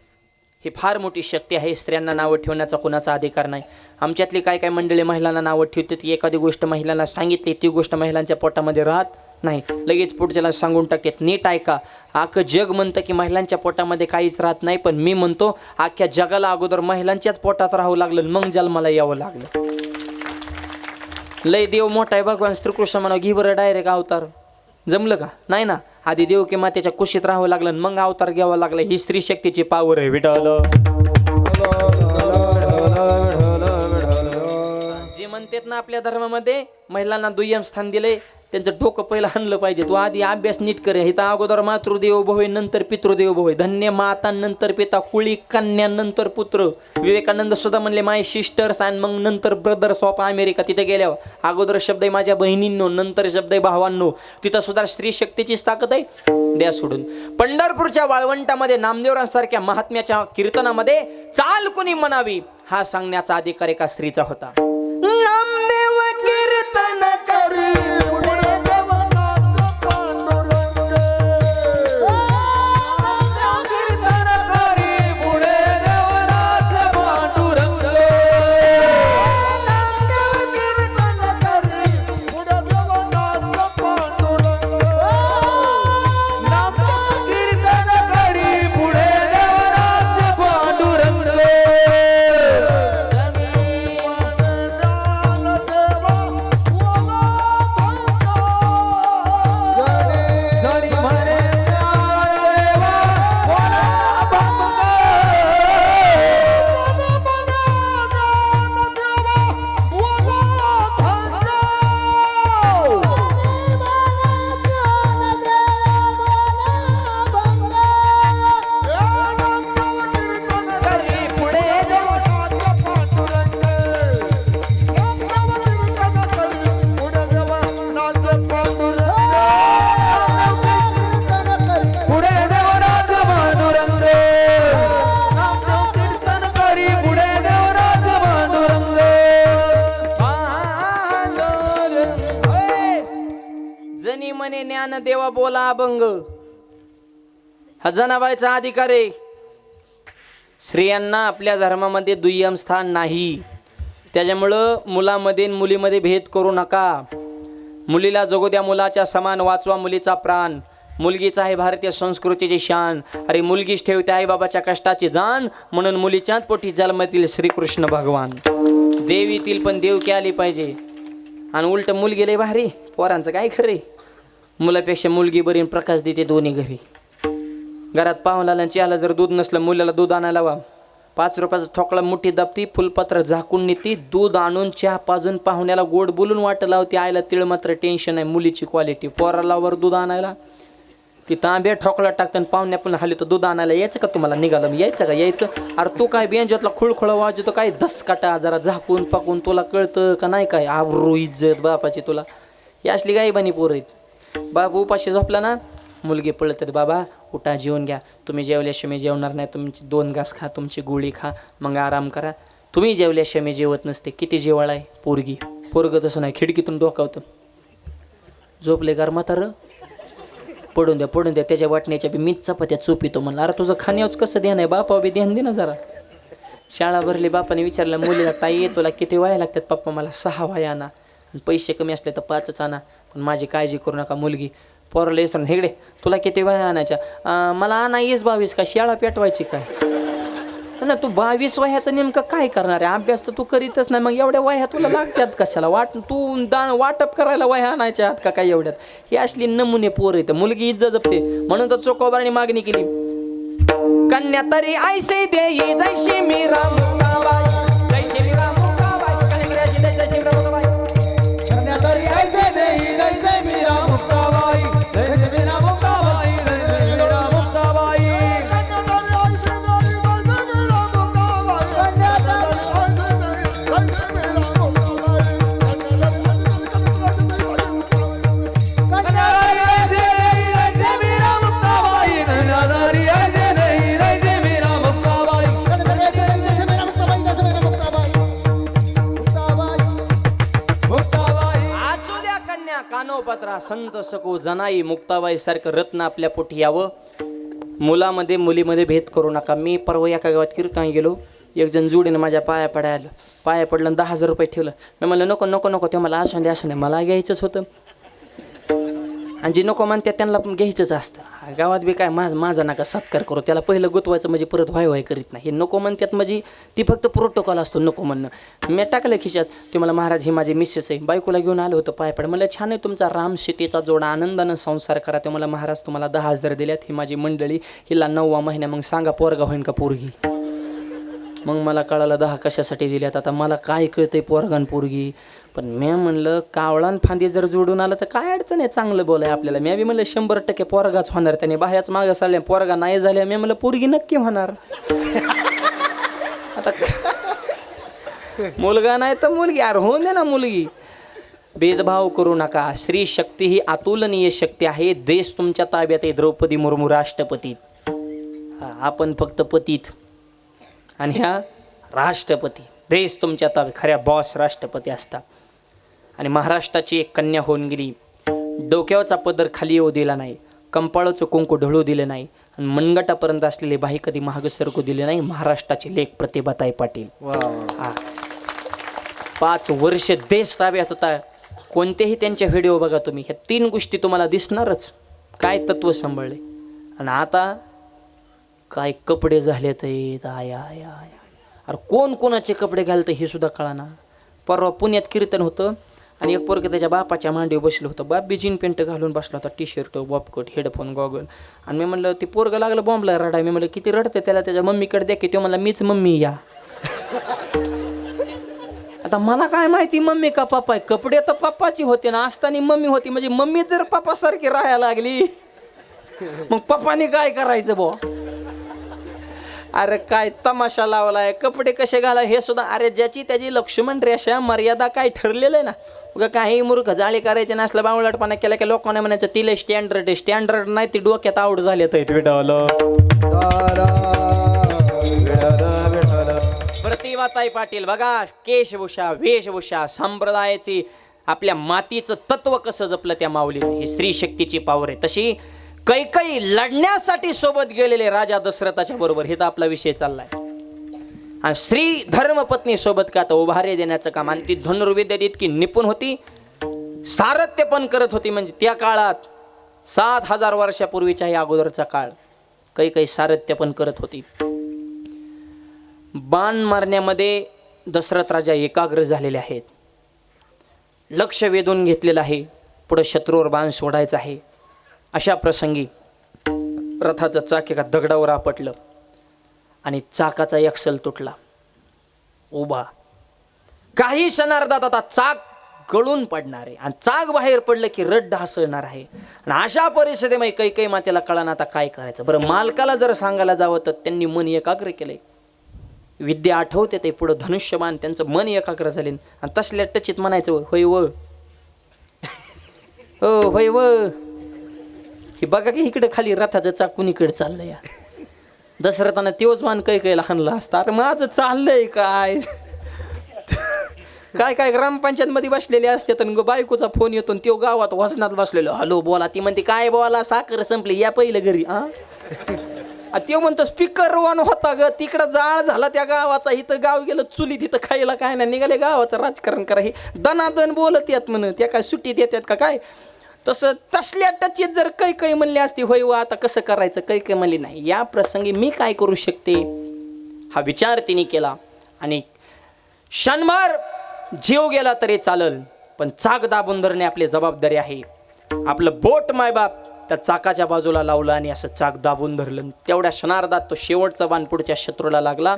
Speaker 1: ही फार मोठी शक्ती आहे. स्त्रियांना नावं ठेवण्याचा कोणाचा अधिकार नाही. आमच्यातली काय काय मंडळी महिलांना नावं ठेवते. ती एखादी गोष्ट महिलांना सांगितली, ती गोष्ट महिलांच्या पोटामध्ये राहत नाही, लगेच पुढच्याला सांगून टाकतात. नीट ऐका. अख्खं जग म्हणतं की महिलांच्या पोटामध्ये काहीच राहत नाही, पण मी म्हणतो अख्ख्या जगाला अगोदर महिलांच्याच पोटात राहावं लागलं, मग जन्माला यावं लागलं. लय देव मोठा आहे भगवान श्रीकृष्ण म्हणा घी बरं डायरेक्ट अवतार. जमलं का नाही ना. आधी देवकी मातेच्या कुशीत राहावं लागलं, मग अवतार घ्यावा लागला. ही स्त्री शक्तीची पावर आहे. विठ्ठल. जे म्हणतात ना आपल्या धर्मामध्ये महिलांना दुय्यम स्थान दिले, त्यांचं डोकं पहिलं हाणलं पाहिजे. तू आधी अभ्यास नीट करे. इथं अगोदर मातृदेव भवे, नंतर पितृदेव भवे. धन्य माता नंतर पिता, कुळी कन्या नंतर पुत्र. विवेकानंद सुद्धा म्हणले माय सिस्टर्स, आणि मग नंतर ब्रदर्स ऑफ अमेरिका. तिथे गेल्यावर अगोदर शब्द आहे माझ्या बहिणींनो, नंतर शब्द आहे भावांनो. तिथं सुद्धा स्त्री शक्तीचीच ताकद आहे. द्या सोडून. पंढरपूरच्या वाळवंटामध्ये नामदेवरांसारख्या महात्म्याच्या कीर्तनामध्ये चाल कुणी म्हणावी हा सांगण्याचा अधिकार एका स्त्रीचा होता. नामदेव कीर्तन कर ज्ञानी म्हणे ज्ञान देवा बोला अभंग. हा जनाबाईचा अधिकार आहे. स्त्रियांना आपल्या धर्मामध्ये दुय्यम स्थान नाही. त्याच्यामुळं मुलामध्ये आणि मुलीमध्ये भेद करू नका. मुलीला जगू द्या मुलाच्या समान, वाचवा मुलीचा प्राण. मुलगीच आहे भारतीय संस्कृतीची शान. अरे मुलगीच ठेवते आई बाबाच्या कष्टाची जाण, म्हणून मुलीच्याच पोटी जन्मातील श्रीकृष्ण भगवान. देवीतील पण देवकी आली पाहिजे. आणि उलट मुलगी लय भारी, पोरांचं काय खरे. मुलापेक्षा मुलगी बरी प्रकाश देते दोन्ही घरी. घरात पाहुण्याला चहाला जर दूध नसलं, मुलाला दूध आणायला वा. 5 रुपयाचा ठोकळा मुठी दाबती, फुलपत्र झाकून नेती, दूध आणून चहा पाजून पाहुण्याला गोड बोलून वाट लावती. आईला तिळ मात्र टेन्शन आहे मुलीची क्वालिटी. पोराला वर दूध आणायला ती तांब्या ठोकळा टाकतं. पाहुण्या पण हल्ली तर दूध आणायला यायचं का तुम्हाला, निघालं यायचं का यायचं. अरे तू काय बेंजतला खुळखुळ वाजतो काय, दसकाटा जरा झाकून पाकून तुला कळतं का नाही. काय आबरू इज्जत बापाची तुला. ही असली गाई बानी पोर आहेत. बाप उपाशी झोपला ना, मुलगी पळत बाबा उठा जेवून घ्या. तुम्ही जेवल्याशिवाय मी जेवणार नाही. तुमची 2 घास खा, तुमची गोळी खा, मग आराम करा. तुम्ही जेवल्याशिवाय मी जेवत नसते. किती जेवळ आहे पोरगी. पोरग तसं नाही, खिडकीतून डोकावतं. झोपले गार म्हातार, पडून द्या. त्याच्या वाटण्याच्या बी मीच चपात्या चोपितो म्हणलं. अरे तुझं खाण्याच कसं ध्यान आहे, बापा बी ध्यान दे ना जरा. शाळा भरली, बापाने विचारलं मुलीला, ताई तुला किती वह्या लागतात. पप्पा मला 6 वह्या आणा, पैसे कमी असले तर 5च आणा, पण माझी काळजी करू नका. मुलगी पोरला येस हेगडे तुला किती वह्या आणायच्या. मला आणा 22 का, शाळा पेटवायची काय ना. तू 22 वह्याचं नेमकं काय करणार आहे. अभ्यास तर तू करीतच नाही, मग एवढ्या वह्या तुला लागतात कशाला. तू वाटप करायला वह्या आणायच्या का काय एवढ्यात. ही असली नमुने पोर येतं. मुलगी इज्जत जपते म्हणून तर चोकोबाराने मागणी केली. कन्या तरी ऐसे देई जैशी मी रामुकाबाई, जैशी मी रामुकाबाई, कन्याची जैशी रामुकाबाई.
Speaker 2: कन्यातरी ऐसे देई जैसे मी रामुक्ताबाई, जैसे मी रामुक्ताबाई, जैसे मी रामुक्ताबाई.
Speaker 1: कानोपात्रा संत सको जनाई मुक्ताबाई सारखं रत्न आपल्या पोटी यावं. मुलामध्ये मुलीमध्ये भेद करू नका. मी परवा एका गावात कीर्तन गेलो. एक जण जोडीनं माझ्या पाया पडलं 10,000 रुपये ठेवलं. मी म्हणलं नको ते मला असं दे मला घ्यायचंच होतं. आणि जे नको म्हणते त्यांना पण घ्यायचंच असतं. गावात बी काय माझा नका सत्कार करू, त्याला पहिलं गुतवायचं म्हणजे परत व्हाय करीत नाही. हे नको म्हणतात म्हणजे ती फक्त प्रोटोकॉल असतो नको म्हणणं. मी टाकलं खिशात. ते मला महाराज ही माझी मिसेस आहे, बायकोला घेऊन आलं होतं पाय पड. म्हणलं छान आहे तुमचा राम सीतेचा जोडा, आनंदानं संसार करा. ते मला महाराज तुम्हाला 10,000 दिल्यात, ही माझी मंडळी, हिला 9वा महिना, मग सांगा पोरगा होईन का पोरगी. मग मला कळालं 10 कशासाठी दिल्यात. आता मला काय कळतंय पोरगान पोरगी. पण मी म्हणलं कावळान फांदी जर जोडून आलं तर काय अडचण आहे, चांगलं बोलाय आपल्याला. मी बी म्हणलं 100% पोरगाच होणार. त्याने बाह्याच मागं चालल्या, पोरगा नाही झाल्या. मी म्हणलं पोरगी नक्की होणार. आता मुलगा नाही तर मुलगी, अरे होऊन दे ना मुलगी. भेदभाव करू नका. स्त्री शक्ती ही अतुलनीय शक्ती आहे. देश तुमच्या ताब्यात आहे. द्रौपदी मुर्मू राष्ट्रपती, आपण फक्त पतीत आणि ह्या राष्ट्रपती. देश तुमच्या ताब्यात, खऱ्या बॉस राष्ट्रपती असतात. आणि महाराष्ट्राची एक कन्या होऊन गेली. डोक्यावरचा पदर खाली येऊ दिला नाही, कंपाळाचं कुंकू ढळू दिलं नाही, आणि मनगटापर्यंत असलेले बाही कधी महाग सरकू दिले नाही. महाराष्ट्राची लेख प्रतिभाताई पाटील. 5 वर्ष देश ताब्यात होता. कोणतेही त्यांच्या व्हिडिओ बघा तुम्ही, ह्या 3 गोष्टी तुम्हाला दिसणारच. काय तत्व सांभाळले. आणि आता काय कपडे झाले ते आया. अरे कोण कोणाचे कपडे घालतं हे सुद्धा कळाना. परवा पुण्यात कीर्तन होतं आणि एक पोरगं त्याच्या बापाच्या मांडीवर बसलं होतं. बाप बी जीन पेंट घालून बसला होता, टी-शर्ट, बॉबकोट, हेडफोन, गॉगल. आणि मी म्हणलं ते पोरगं लागलं बॉम्बला रडाय. मी म्हणलं किती रडतं त्याला त्याच्या मम्मीकडे द्या की. तो म्हणला मीच मम्मी या. आता मला काय माहिती मम्मी का पप्पा आहे. कपडे तर पप्पाची होते ना, असताना मम्मी होती. म्हणजे मम्मी जर पप्पासारखी राहायला लागली मग पप्पाने काय करायचं बुवा. अरे काय तमाशा लावलाय. कपडे कसे घाला हे सुद्धा. अरे ज्याची त्याची लक्ष्मण रेषा मर्यादा काय ठरलेलं आहे ना. उगा काही मूर्ख जाळी करायचे नसलं, बावळटपणा केला की लोकांना म्हणायचं तिला स्टँडर्ड आहे. स्टँडर्ड नाही, ती डोक्यात आवड झाले तर प्रतिभाताई पाटील बघा. केशभूषा, वेशभूषा, संप्रदायाची आपल्या मातीचं तत्व कसं जपलं त्या माऊलीने. ही स्त्री शक्तीची पावर आहे. तशी कैकई लढण्यासाठी सोबत गेलेले राजा दशरथाच्या बरोबर, हे तर आपला विषय चाललाय. आणि स्त्री धर्मपत्नी सोबत का तर उभारे देण्याचं काम. आणि ती धनुर्विद्यात इतकी निपुण होती, सारथ्य पण करत होती. म्हणजे त्या काळात 7,000 वर्षापूर्वीच्या या अगोदरचा काळ, काही सारथ्य पण करत होती. बाण मारण्यामध्ये दशरथ राजा एकाग्र झालेले आहेत. लक्ष वेधून घेतलेलं आहे, पुढे शत्रूवर बाण सोडायचा आहे. अशा प्रसंगी रथाचं चाक एका दगडावर आपटलं आणि चाकाचा एक्सल तुटला. उभा काही क्षणार्धात आता चाक गळून पडणार आहे आणि चाक बाहेर पडलं की रड ढासळणार आहे. आणि अशा परिस्थितीमध्ये काही मातेला कळाना आता काय करायचं. बरं, मालकाला जर सांगायला जावं तर त्यांनी मन एकाग्र केलंय. विद्या आठवते ते पुढं धनुष्यबाण, त्यांचं मन एकाग्र झाले. आणि तसल्या टचित म्हणायचं होय व हो होय व. हे बघा की इकडे खाली रथाचं चाक कुणीकडे चाललंय. दशरथानं तेवच मान कैकेयीला हाणला असता. अरे माझं चाललंय काय काय काय ग्रामपंचायत मध्ये बसलेले असते तर बायकोचा फोन येतो, त्यो गावात वसनात बसलेलो, हॅलो बोला. ती म्हणते काय बोला, साखर संपली, या पहिलं घरी. त्यो म्हणतो स्पीकर वन होता ग, तिकडं जाळ झाला त्या गावाचा, इथं गाव गेलं चुली, तिथं खायला काय नाही, निघाले गावाचं राजकारण करा. हे दनादन बोलत येत म्हण, त्या काय सुट्टीत येतात का काय. तसं तसल्या टचीत जर काही म्हणले असते होय व आता कसं करायचं, काही म्हणली नाही. या प्रसंगी मी काय करू शकते हा विचार तिने केला. आणि क्षणभर जीव गेला तरी चालल, पण चाक दाबून धरणे आपली जबाबदारी आहे. आपलं बोट मायबाप त्या चाकाच्या बाजूला लावलं आणि असं चाक दाबून धरलं. तेवढ्या क्षणार्धात तो शेवटचा बाण पुढच्या शत्रूला लागला.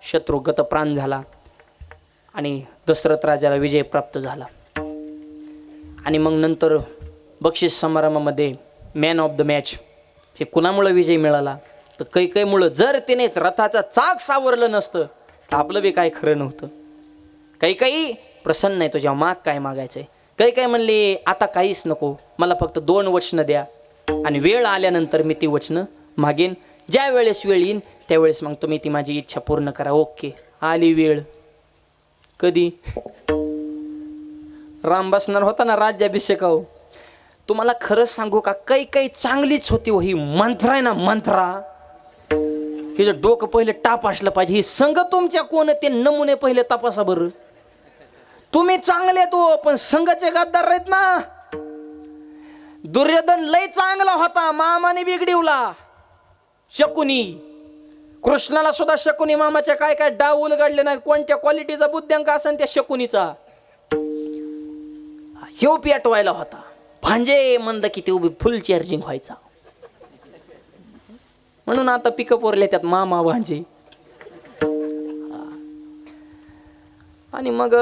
Speaker 1: शत्रू गतप्राण झाला आणि दशरथ राजाला विजय प्राप्त झाला. आणि मग नंतर बक्षीस समारंभामध्ये मॅन ऑफ द मॅच हे कुणामुळे विजय मिळाला तर कैकेयीमुळं. जर तिने रथाचं चाक सावरलं नसतं तर आपलं बी काय खरं नव्हतं. कैकेयी प्रसन्न आहे, तुझ्या माग काय मागायचंय. कैकेयी म्हणली आता काहीच नको, मला फक्त 2 वचनं द्या आणि वेळ आल्यानंतर मी ती वचनं मागेन. ज्या वेळेस वेळ येईन त्यावेळेस मग तुम्ही ती माझी इच्छा पूर्ण करा. ओके, आली वेळ. कधी राम बसणार होता ना राज्याभिषेकाव. तुम्हाला खरंच सांगू का, कैकेयी चांगलीच होती हो. ही मंत्रा आहे ना मंत्रा, हे जर डोकं पहिले टाप असलं पाहिजे. ही संघ तुमच्या कोण ते नमुने पहिले तपासा बरं. तुम्ही चांगले तो, पण संघाचे गद्दार आहेत ना. दुर्योधन लय चांगला होता, मामाने बिघडिवला. शकुनी, कृष्णाला सुद्धा शकुनी मामाच्या काय काय डाव उलगडले नाही. कोणत्या क्वालिटीचा बुद्ध्यांक असेल त्या शकुनीचा. ह्यो पेटवायला होता. भांजे म्हणलं की ते उभी फुल चार्जिंग व्हायचा. म्हणून आता पिकअप वरले त्यात मामा भांजे. आणि मग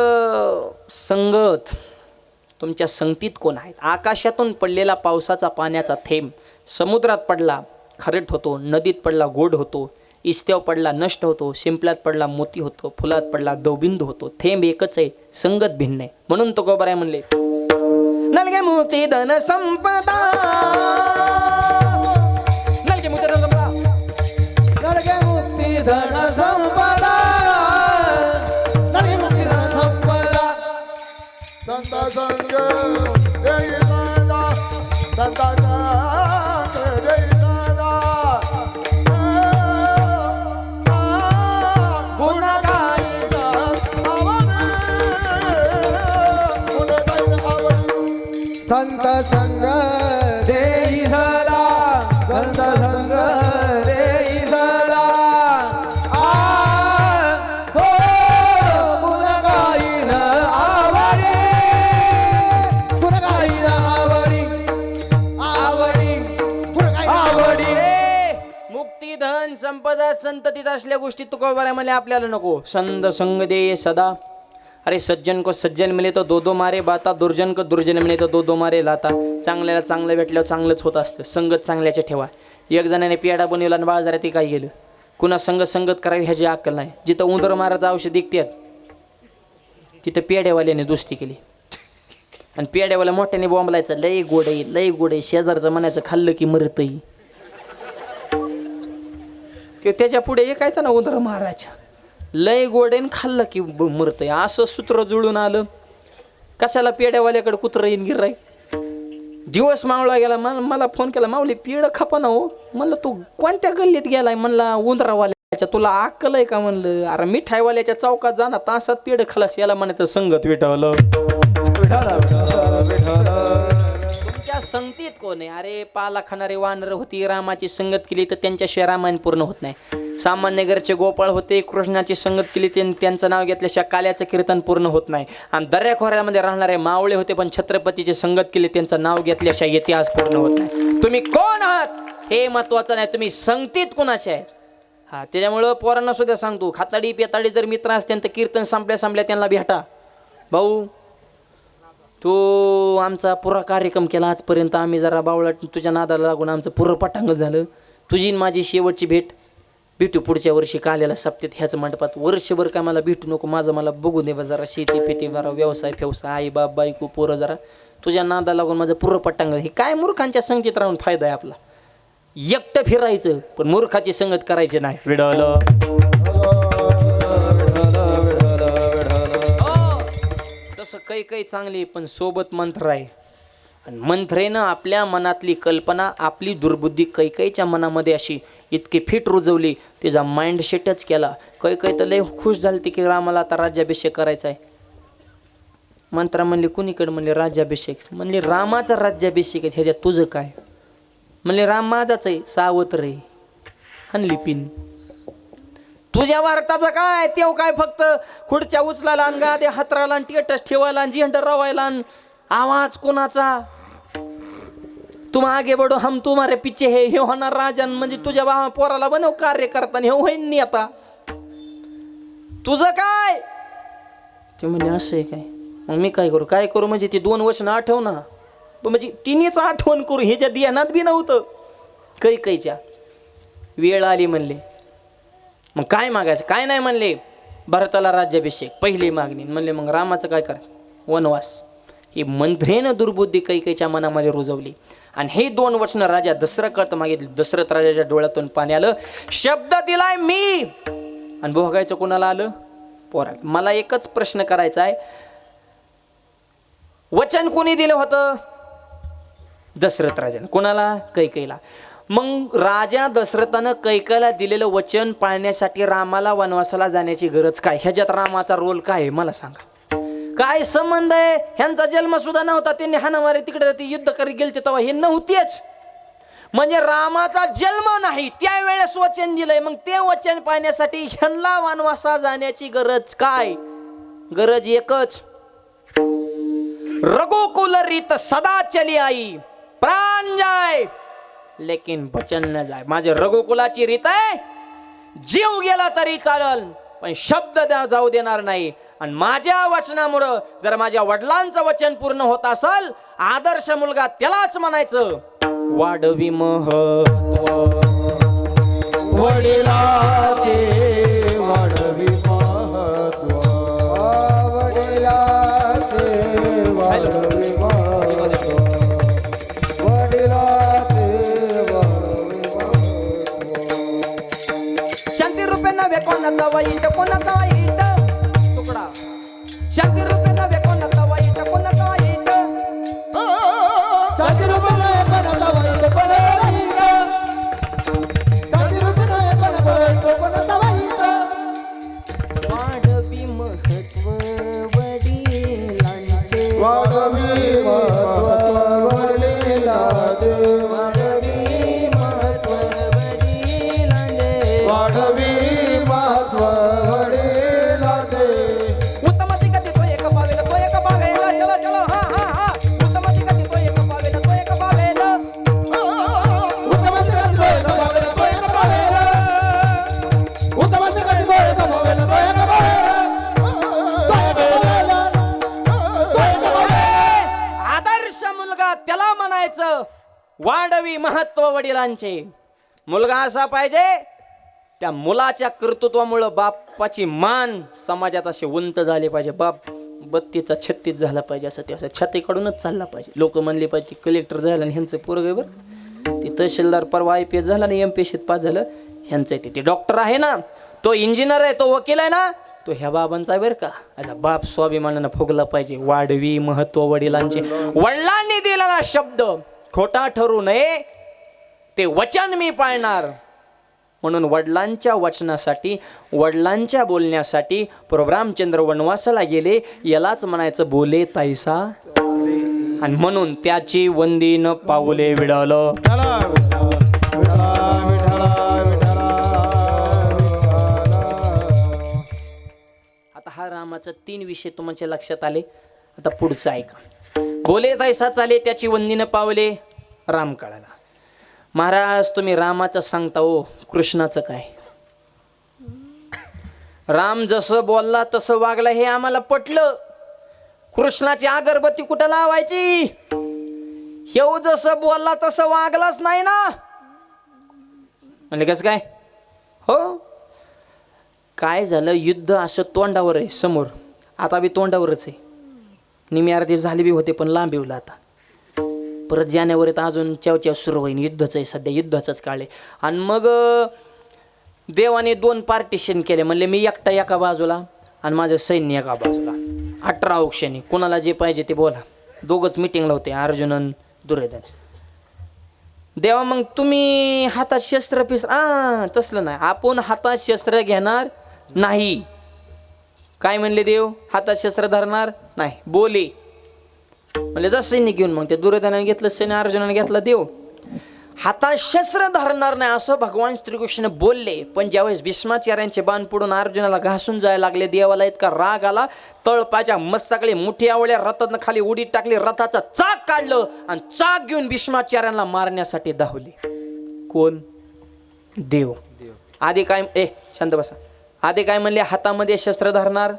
Speaker 1: संगत, तुमच्या संगतीत कोण आहेत. आकाशातून पडलेला पावसाचा पाण्याचा थेंब समुद्रात पडला खारट होतो, नदीत पडला गोड होतो, इस्त्याव पडला नष्ट होतो, शिंपल्यात पडला मोती होतो, फुलात पडला दवबिंदू होतो. थेंब एकच आहे, संगत भिन्न आहे. म्हणून तो गोबराय म्हणले नलगे मोती धन संपदा, नलगे मोती धन संपदा,
Speaker 2: नलगे मुक्ती धन संपदा, नलगे मुक्ती धन संपदा. संत संग जय सदा, संत संग जय सदा. गुण गायन आवडे, गुण गायन आवडे. संत संग देई सदा, संत संग देई सदा. हो गुण गायन आवडे, गुण गायन आवडी, आवडी, गुण गायन आवडी.
Speaker 1: मुक्ती धन संपदा संततीत असल्या गोष्टी तुकोबाराय म्हणले आपल्याला नको. संत संग दे सदा. अरे सज्जन को सज्जन मिले तो दो दो मारे बाता, दुर्जन को दुर्जन मिले तो दो दो मारे लाता. चांगल्याला चांगलं भेटल्यावर चांगलंच होत असतं. संगत चांगल्याचे ठेवा. एक जणाने पेढा बनवला आणि बाजारात ते काय गेलं. कुणा संगत करावी ह्याची अक्कल नाही. जिथं उंदर मारायचं औषध विकतात तिथं पेढ्यावाल्याने दुस्ती केली. आणि पेढ्यावाला मोठ्याने बोंबलायचं लय गोड आहे, लय गोड आहे. शेजारचं म्हणायचं खाल्लं की मरतही. त्याच्या पुढे एकायचं ना उंदर मारायच्या, लय गोडेन खाल्लं की मरतय. असं सूत्र जुळून आलं. कशाला पेड्यावाल्याकडे कुत्रं येईन गिराय. दिवस मावळा गेला, मला फोन केला, माऊली पेड खपा ना हो. म्हणलं तू कोणत्या गल्लीत गेलाय? म्हणला उंदरावाल्याच्या. तुला अक्कल आहे का? म्हणलं अरे मिठाईवाल्याच्या चौकात जाणार तासात पेड खलास. याला म्हणायचं संगत विठवलं. तुमच्या संगतीत कोण आहे? अरे पाला खाणारे वानर होती, रामाची संगत केली तर त्यांच्याशिवाय रामायण पूर्ण होत नाही. सामान्य घरचे गोपाळ होते, कृष्णाची संगत केली त्यांचं नाव घेतल्याशिवाय काल्याचं कीर्तन पूर्ण होत नाही. आणि दर्याखोऱ्यामध्ये राहणारे मावळे होते, पण छत्रपतीची संगत केली त्यांचं नाव घेतल्याशिवाय इतिहास पूर्ण होत नाही. तुम्ही कोण आहात हे महत्वाचं नाही, तुम्ही संगतीत कोणाचे आहेत. हा, त्याच्यामुळं पोरांना सुद्धा सांगतो, खाताडी पेताडी जर मित्र असतील तर कीर्तन संपल्या त्यांना भेटा. भाऊ तू आमचा पुरा कार्यक्रम केला आजपर्यंत, आम्ही जरा बावळा तुझ्या नादाला लागून आमचं पुरं पटांगण झालं. तुझी माझी शेवटची भेटू पुढच्या वर्षी काल्याला सप्तेत ह्याच मंडपात. वर्षभर काय मला भेटू नको, माझं मला बघू दे जरा, शेती फेती जरा, व्यवसाय फेवसाय, आई बाप बायको पोरं, जरा तुझ्या नादाला लागून माझं पुरं पटांगण. हे काय मूर्खांच्या संगतीत राहून फायदा आहे आपला. एकटं फिरायचं पण मूर्खाची संगत करायची नाही. विडवलं. तसं काही चांगली पण सोबत मंत्र आहे. आणि मंत्रेनं आपल्या मनातली कल्पना, आपली दुर्बुद्धी कैकईच्या मनामध्ये अशी इतकी फिट रुजवली, तिचा माइंडसेटच केला. कैकई तर लय खुश झाली की रामाला आता राज्याभिषेक करायचा आहे. मंत्रा म्हणले कुणीकडे? म्हणले राज्याभिषेक. म्हणले रामाचा राज्याभिषेक आहे, ह्याच्यात तुझं काय? म्हणले राम माझाच आहे, सावत्र आहे. हनली पिन. तुझ्या वार्ताचं काय? तेव काय फक्त खुर्च्या उचलायला आणि गाद्या हातराला आणि टेटस ठेवायला आणि झेंडा रवायला आणि आवाज कोणाचा? तुम आगे बढो हम तुम्हारे पिछे हे होणार राजन. म्हणजे तुझ्या बाबा पोराला बनव कार्य करताना, हे होईन नाही आता. तुझं काय? ते म्हणजे असं आहे काय? मग मी काय करू? म्हणजे ती 2 वर्ष आठव ना, म्हणजे तिनेच आठवण करू, ह्याच्या ध्यानात बी नव्हतं. कैकईच्या वेळ आली म्हणले. मग काय मागायचं? काय नाही म्हणले. भरताला राज्याभिषेक पहिली मागणी. म्हणले मग रामाचं काय करा? वनवास. ही मंत्रेनं दुर्बुद्धी कैकईच्या मनामध्ये रुजवली. आणि हे 2 वर्ष राजा दशरथ मागितले. दशरथ राजाच्या डोळ्यातून पाणी आलं. शब्द दिलाय मी, आणि भोगायचं कोणाला आलं? पोराला. मला एकच प्रश्न करायचा आहे, वचन कोणी दिलं होतं? दशरथ राजाने. कोणाला? कैकईला. मग राजा दशरथानं कैकईला दिलेलं वचन पाळण्यासाठी रामाला वनवासाला जाण्याची गरज काय? ह्याच्यात रामाचा रोल काय आहे मला सांगा. काय संबंध आहे? ह्यांचा जन्म सुद्धा नव्हता, त्यांनी हाणामारी तिकडे ते युद्ध करीत गेलते तेव्हा हे नव्हतेच. म्हणजे रामाचा जन्म नाही त्यावेळेस वचन दिलंय. मग ते वचन पाळण्यासाठी ह्यांना वनवासा जाण्याची गरज काय? गरज एकच, रघुकुल रीत सदा चली आई, प्राण जाय लेकिन वचन न जाय. माझे रघुकुलाची रीत आहे, जीव गेला तरी चालल पण शब्द जाऊ देणार नाही. आणि माझ्या वचनामुळं जर माझ्या वडिलांचं वचन पूर्ण होत असेल, आदर्श मुलगा त्यालाच म्हणायचं वाढवी महत्व
Speaker 2: वडिलाचे, वाढवी महत्व वडिलाचे, वाढवी महत्व वडिलाचे, वाढवी महत्व.
Speaker 1: शांती रूपे नव्हे कोणाचा वाईट, कोणाचा वाईट तुकडा. शांती रूपे नव्हे कोणाचा वाईट, कोणाचा वाईट.
Speaker 2: शांती रूपे नव्हे कोणाचा वाईट, कोणाचा वाईट. शांती रूपे नव्हे कोणाचा वाईट, कोणाचा वाईट.
Speaker 1: वाढवी महत्व वडिलांचे,
Speaker 2: वाढवी महत्व वडिलांचे,
Speaker 1: वाढवी महत्व वडिलांचे,
Speaker 2: वाढवी महत्व वडिलांचे.
Speaker 1: उत्तमती गती तो एक पावेल, तो एक पावेल. चलो चलो हा हा हा. उत्तमती गती तो एक पावेल, तो एक पावेल.
Speaker 2: उत्तमाचे गती तो एक पावेल, तो एक पावेल. उत्तमाचे गती तो एक पावेल, तो एक पावेल. तो एक पावेल, तो एक पावेल.
Speaker 1: आदर्श मुलगा त्याला म्हणायचं वाढवी महत्व वडिलांचे. मुलगा असा पाहिजे, त्या मुलाच्या कर्तृत्वामुळं बापाची मान समाजात असे उंच झाले पाहिजे. बाप 32चा 36 झाला पाहिजे, असं ते असं छातीकडूनच चालला पाहिजे. लोक म्हणले पाहिजे कलेक्टर झालं आणि ह्यांचं पोरगं बरं ते तहसीलदार परवा IPS झाला आणि MPSCत पास झालं. ह्यांचं ते डॉक्टर आहे ना, तो इंजिनियर आहे, तो वकील आहे ना, तो ह्या बाबांचा आहे बरं का. आता बाप स्वाभिमानानं फुगला पाहिजे. वाढवी महत्व वडिलांचे. वडिलांनी दिलेला शब्द खोटा ठरू नये ते वचन मी पाळणार. म्हणून वडिलांच्या वचनासाठी, वडिलांच्या बोलण्यासाठी प्रभू रामचंद्र वनवासाला गेले. यालाच म्हणायचं बोले तैसा. आणि म्हणून त्याची वंदी न पाऊले विडालं.
Speaker 2: विठ्ठला विठ्ठला विठ्ठला.
Speaker 1: आता हा रामाचा 3 विषय तुमच्या लक्षात आले. आता पुढचं ऐका. बोले तैसा चाले, त्याची वंदी न पावले, राम कळाला. महाराज तुम्ही रामाचं सांगता हो, कृष्णाचं काय? राम जसं बोलला तसं वागला हे आम्हाला पटलं. कृष्णाची अगरबत्ती कुठं लावायची? हेऊ जसं बोलला तसं वागलाच नाही ना. म्हणजे कसं काय? हो, काय झालं, युद्ध असं तोंडावर आहे समोर. आता बी तोंडावरच आहे. निमी अर्धी झाली बी होते पण लांबीवलं. आता परत जानेवारीत अजून चवच्या सुरू होईन. युद्धच आहे सध्या, युद्धाचंच काळ आहे. आणि मग देवाने 2 पार्टिशन केले. म्हणले मी एकटा एका बाजूला आणि माझं सैन्य एका बाजूला. 18 औक्षणी, कोणाला जे पाहिजे ते बोला. दोघंच मिटिंगला होते, अर्जुन दुर्योधन. देवा मग तुम्ही हातात शस्त्र तसलं नाही, आपण हातात शस्त्र घेणार नाही. काय म्हणले देव? हातात शस्त्र धरणार नाही. बोले म्हणजे जसं सैन्य घेऊन, मग ते दुर्योधनाने घेतलं सैन्य, अर्जुनाने घेतलं देव. हातात शस्त्र धरणार नाही असं भगवान श्रीकृष्ण बोलले. पण ज्यावेळेस भीष्माचार्यांचे बाण पडून अर्जुनाला घासून जायला लागले, देवाला इतका राग आला, तळपाच्या मस्तकाली मुठी आवळ्या, रथातनं खाली उडी टाकली, रथाचं चाक काढलं आणि चाक घेऊन भीष्माचार्यांना मारण्यासाठी धावले. कोण? देव. आधी काय शांत बसा. आधी काय म्हणले? हातामध्ये शस्त्र धरणार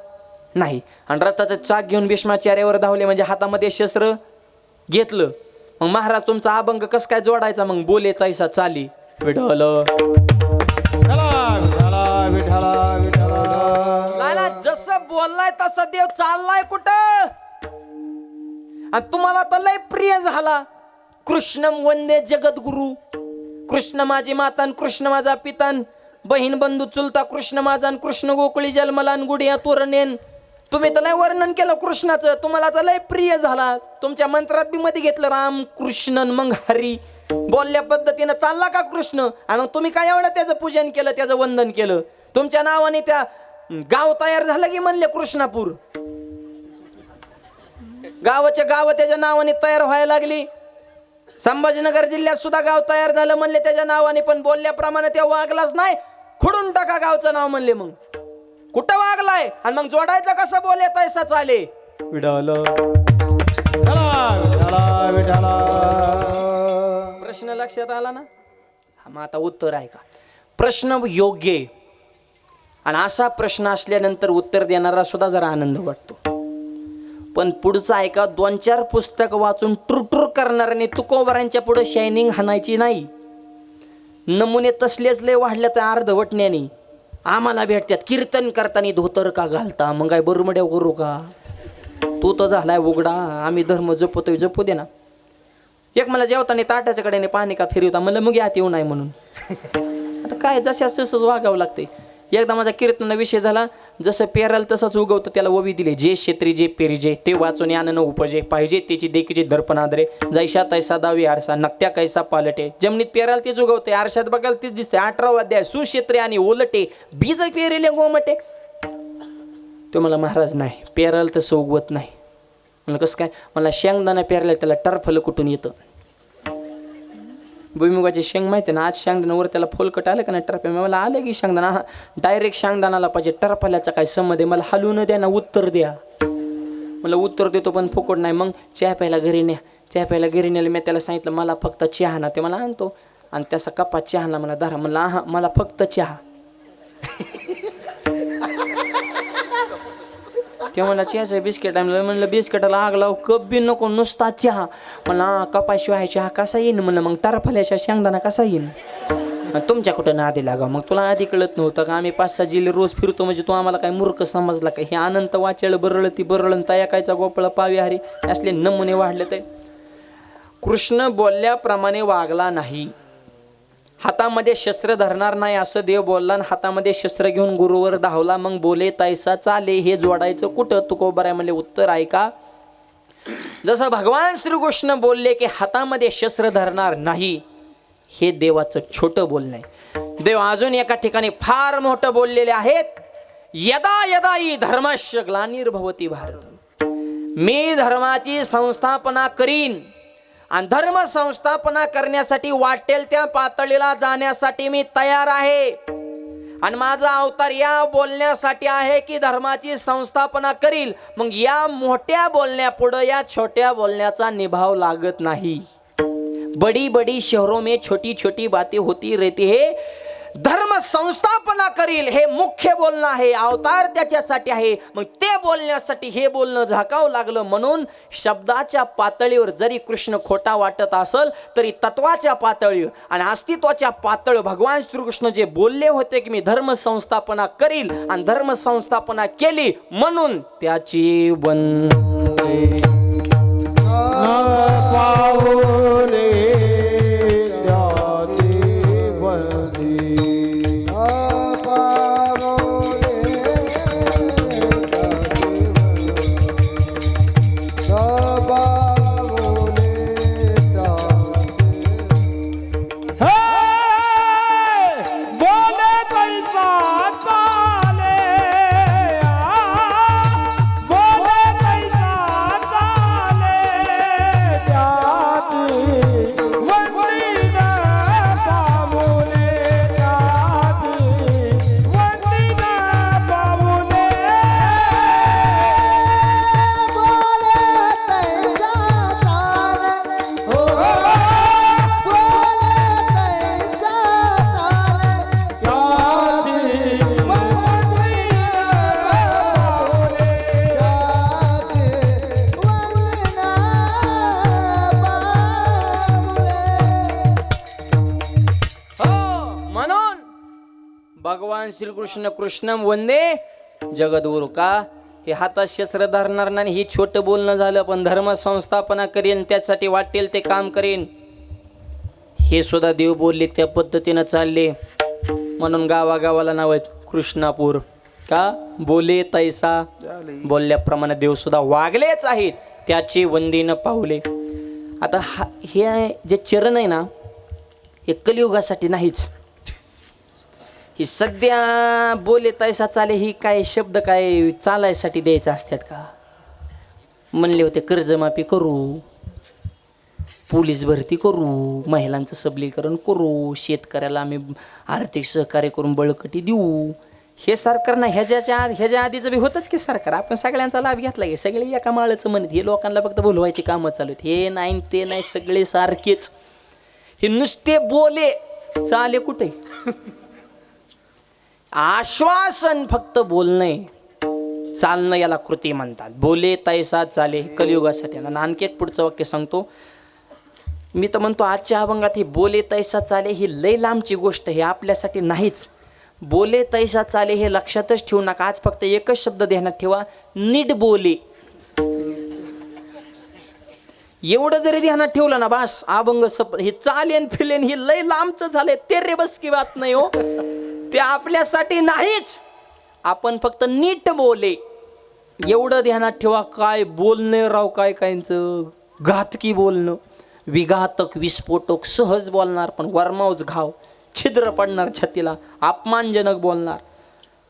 Speaker 1: नाही. आणि रथाचं चाक घेऊन भीष्माचार्यावर धावले म्हणजे हातामध्ये शस्त्र घेतलं. मग महाराज तुमचा अभंग कस काय जोडायचा? मग बोले तैसा चाली विठ्ठल. जसं बोललाय तसं देव चाललाय कुठं? आणि तुम्हाला तर लय प्रिय झाला कृष्णम वंदे जगद्गुरु. कृष्ण माझी मातान, कृष्ण माझा पितान, बहीण बंधू चुलता, कृष्ण माझा, कृष्ण गोकुळी जन्मलान गुडिया तोरणेन. तुम्ही तर लय वर्णन केलं कृष्णाचं. तुम्हाला तर लय प्रिय झाला. तुमच्या मंत्रात बी मध्ये घेतलं राम कृष्णन, मग हरी. बोलल्या पद्धतीनं चालला का कृष्ण? आणि तुम्ही काय एवढं त्याचं पूजन केलं, त्याचं वंदन केलं. तुमच्या नावाने त्या गाव तयार झालं की म्हणले कृष्णापूर. गावाच्या गाव त्याच्या नावाने तयार व्हायला लागली. संभाजीनगर जिल्ह्यात सुद्धा गाव तयार झालं म्हणले त्याच्या नावाने. पण बोलल्याप्रमाणे ते वागलाच नाही. खुडून टाका गावचं नाव म्हणले. मग कुठं वागलाय? आणि मग जोडायचं कसं? बोले तैसा चाले विडाल. प्रश्न लक्षात आला ना? मग आता उत्तर आहे का? प्रश्न योग्य आहे. आणि असा प्रश्न असल्यानंतर उत्तर देणारा सुद्धा जरा आनंद वाटतो. पण पुढचं ऐका. 2-4 पुस्तक वाचून टुरटुर करणाऱ्याने तुकोबरांच्या पुढे शायनिंग हाणायची नाही. नमुने तसलेच लय वाढले तर अर्धवटण्याने आम्हाला भेटतात. कीर्तन करताना धोतर का घालता? मग काय बरुमड्या करू का? तू तर झालाय उघडा. आम्ही धर्म जपतोय, जपू दे ना. एक मला जेवताना ताटाच्या कडेने पाणी का फिरवता म्हणलं मग यात येऊ नाही म्हणून. आता काय जशाच तसंच वागावं लागते. एकदा माझा कीर्तन विषय झाला. जसं पेराल तसंच उगवतं त्याला ओवी दिले. जे क्षेत्री जे पेरिजे ते वाचून यानं उपजे. पाहिजे त्याची देखीचे दर्पण आदरे. जैसा तैसा दावी आरसा, नकट्या कैसा पालटे. जमिनीत पेराल तेच उगवते, आरशात बघाल तेच दिसते. 18वा अध्याय सुक्षेत्रे आणि ओलटे, बीज पेरेले गोमटे. तो मला महाराज नाही, पेराल तसं उगवत नाही. म्हणलं कसं काय? मला शेंगदाणा पेरला त्याला टरफल कुठून येतं? भुईमुगाची शेंग माहिती ना? आज शेंगदाणावर त्याला फोलकट आलं का नाही? टरफे मला आलं की शेंगदाणा. डायरेक्ट शेंगदाणाला पाहिजे, टरफल्याचा काय संबंध आहे? मला हलवून द्या ना, उत्तर द्या. मला उत्तर देतो पण फुकट नाही. मग चहा प्यायला घरी न्या. चहा प्यायला घरी नेलं. मी त्याला सांगितलं मला फक्त चहा ना. ते मला आणतो आणि त्याचा कपात चहा मला धरा. म्हणला मला फक्त चहा. ते म्हणला चहाचं बिस्किट आहे. म्हणलं बिस्किटाला आग लाव, कप बी नको, नुसता चहा. मला कपाशिवाय चहा कसा येईन? म्हणलं मग तारफल्याच्या शेंगदाणा कसा येईन? तुमच्या कुठं ना आधी लागा. मग तुला आधी कळत नव्हतं का? आम्ही 5-6 जिल्हे रोज फिरतो म्हणजे तू आम्हाला काय मूर्ख समजला का? हे अनंत वाचळ बरळ ती बरळण तयाकायचा गोपळा पावी हरी असले नमुने वाढले. ते कृष्ण बोलल्याप्रमाणे वागला नाही. हातामध्ये शस्त्र धरणार नाही असं देव बोलला आणि हातामध्ये शस्त्र घेऊन गुरुवर धावला. मग बोले तैसा चाले हे जोडायचं कुठं? तुकोबराय म्हणले उत्तर ऐका. जसं भगवान श्रीकृष्ण बोलले की हातामध्ये शस्त्र धरणार नाही, हे देवाचं छोटं बोलणं आहे. देव अजून एका ठिकाणी फार मोठं बोललेले आहेत. यदा यदा हि धर्मस्य ग्लानिर्भवति भारत. मी धर्माची संस्थापना करीन आणि धर्म संस्थापना करण्यासाठी वाटेल त्या पातळीला जाण्यासाठी मी तयार आहे. आणि माझा अवतार या बोलण्यासाठी आहे की धर्माची संस्थापना करील. मग या मोठ्या बोलण्यापुढं या छोट्या बोलण्याचा निभाव लागत नाही. बड़ी बड़ी शहरों में छोटी छोटी बातें होती रहती है. धर्म संस्थापना करील हे मुख्य बोलणं आहे. अवतार त्याच्यासाठी आहे. मग ते बोलण्यासाठी हे बोलणं झाकावं लागलं. म्हणून शब्दाच्या पातळीवर जरी कृष्ण खोटा वाटत असेल तरी तत्वाच्या पातळीवर आणि अस्तित्वाच्या पातळीवर भगवान श्रीकृष्ण जे बोलले होते की मी धर्म संस्थापना करील आणि धर्म संस्थापना केली म्हणून त्याची वंदे.
Speaker 2: पावले त्याची वंदे.
Speaker 1: भगवान श्रीकृष्ण कृष्ण वंदे जगद्गुरु. का? हे हातात शस्त्र धरणार नाही ही छोटं बोलणं झालं. पण धर्म संस्थापना करेन त्यासाठी वाटेल ते काम करेन हे सुद्धा देव बोलले. त्या पद्धतीनं चालले. म्हणून गावागावाला नाव आहेत कृष्णापूर. का? बोले तैसा बोलल्याप्रमाणे देव सुद्धा वागलेच आहेत. त्याचे वंदीनं पावले. आता हे जे चरण आहे ना हे कलियुगासाठी नाहीच. ही सध्या बोले तैसा चाले ही काय शब्द काय चालायसाठी द्यायचे असतात का? म्हणले होते कर्जमाफी करू, पोलीस भरती करू, महिलांचं सबलीकरण करू, शेतकऱ्याला आम्ही आर्थिक सहकार्य करून बळकटी देऊ. हे सरकार ना ह्याच्या आधीचं बी होतच की सरकार. आपण सगळ्यांचा लाभ घेतला की सगळे एका माळाचं म्हणत. हे लोकांना फक्त बोलवायची कामं चालू आहेत. हे नाही ते नाही सगळे सारखेच. हे नुसते बोले चाले कुठे? आश्वासन फक्त बोलणे चालणं याला कृती म्हणतात. बोले तैसा चाले कलियुगासाठी. आणि आणखी एक पुढचं वाक्य सांगतो. मी तर म्हणतो आजच्या अभंगात हे बोले तैसा चाले ही लय लांबची गोष्ट. हे आपल्यासाठी नाहीच. बोले तैसा चाले हे लक्षातच ठेवू नका. आज फक्त एकच शब्द ध्यानात ठेवा, नीट बोले. एवढं जरी ध्यानात ठेवलं ना बस अभंग हे चालेन फिलेन ही लय लांबचं झालंय. ते रे बस की बात नाही हो. ते आपल्यासाठी नाहीच. आपण फक्त नीट बोले एवढं ध्यानात ठेवा. काय बोलणे राव काय कायचं घातकी बोलणं, विघातक विस्फोटक सहज बोलणार पण वरमाऊज घाव, छिद्र पडणार छातीला, अपमानजनक बोलणार,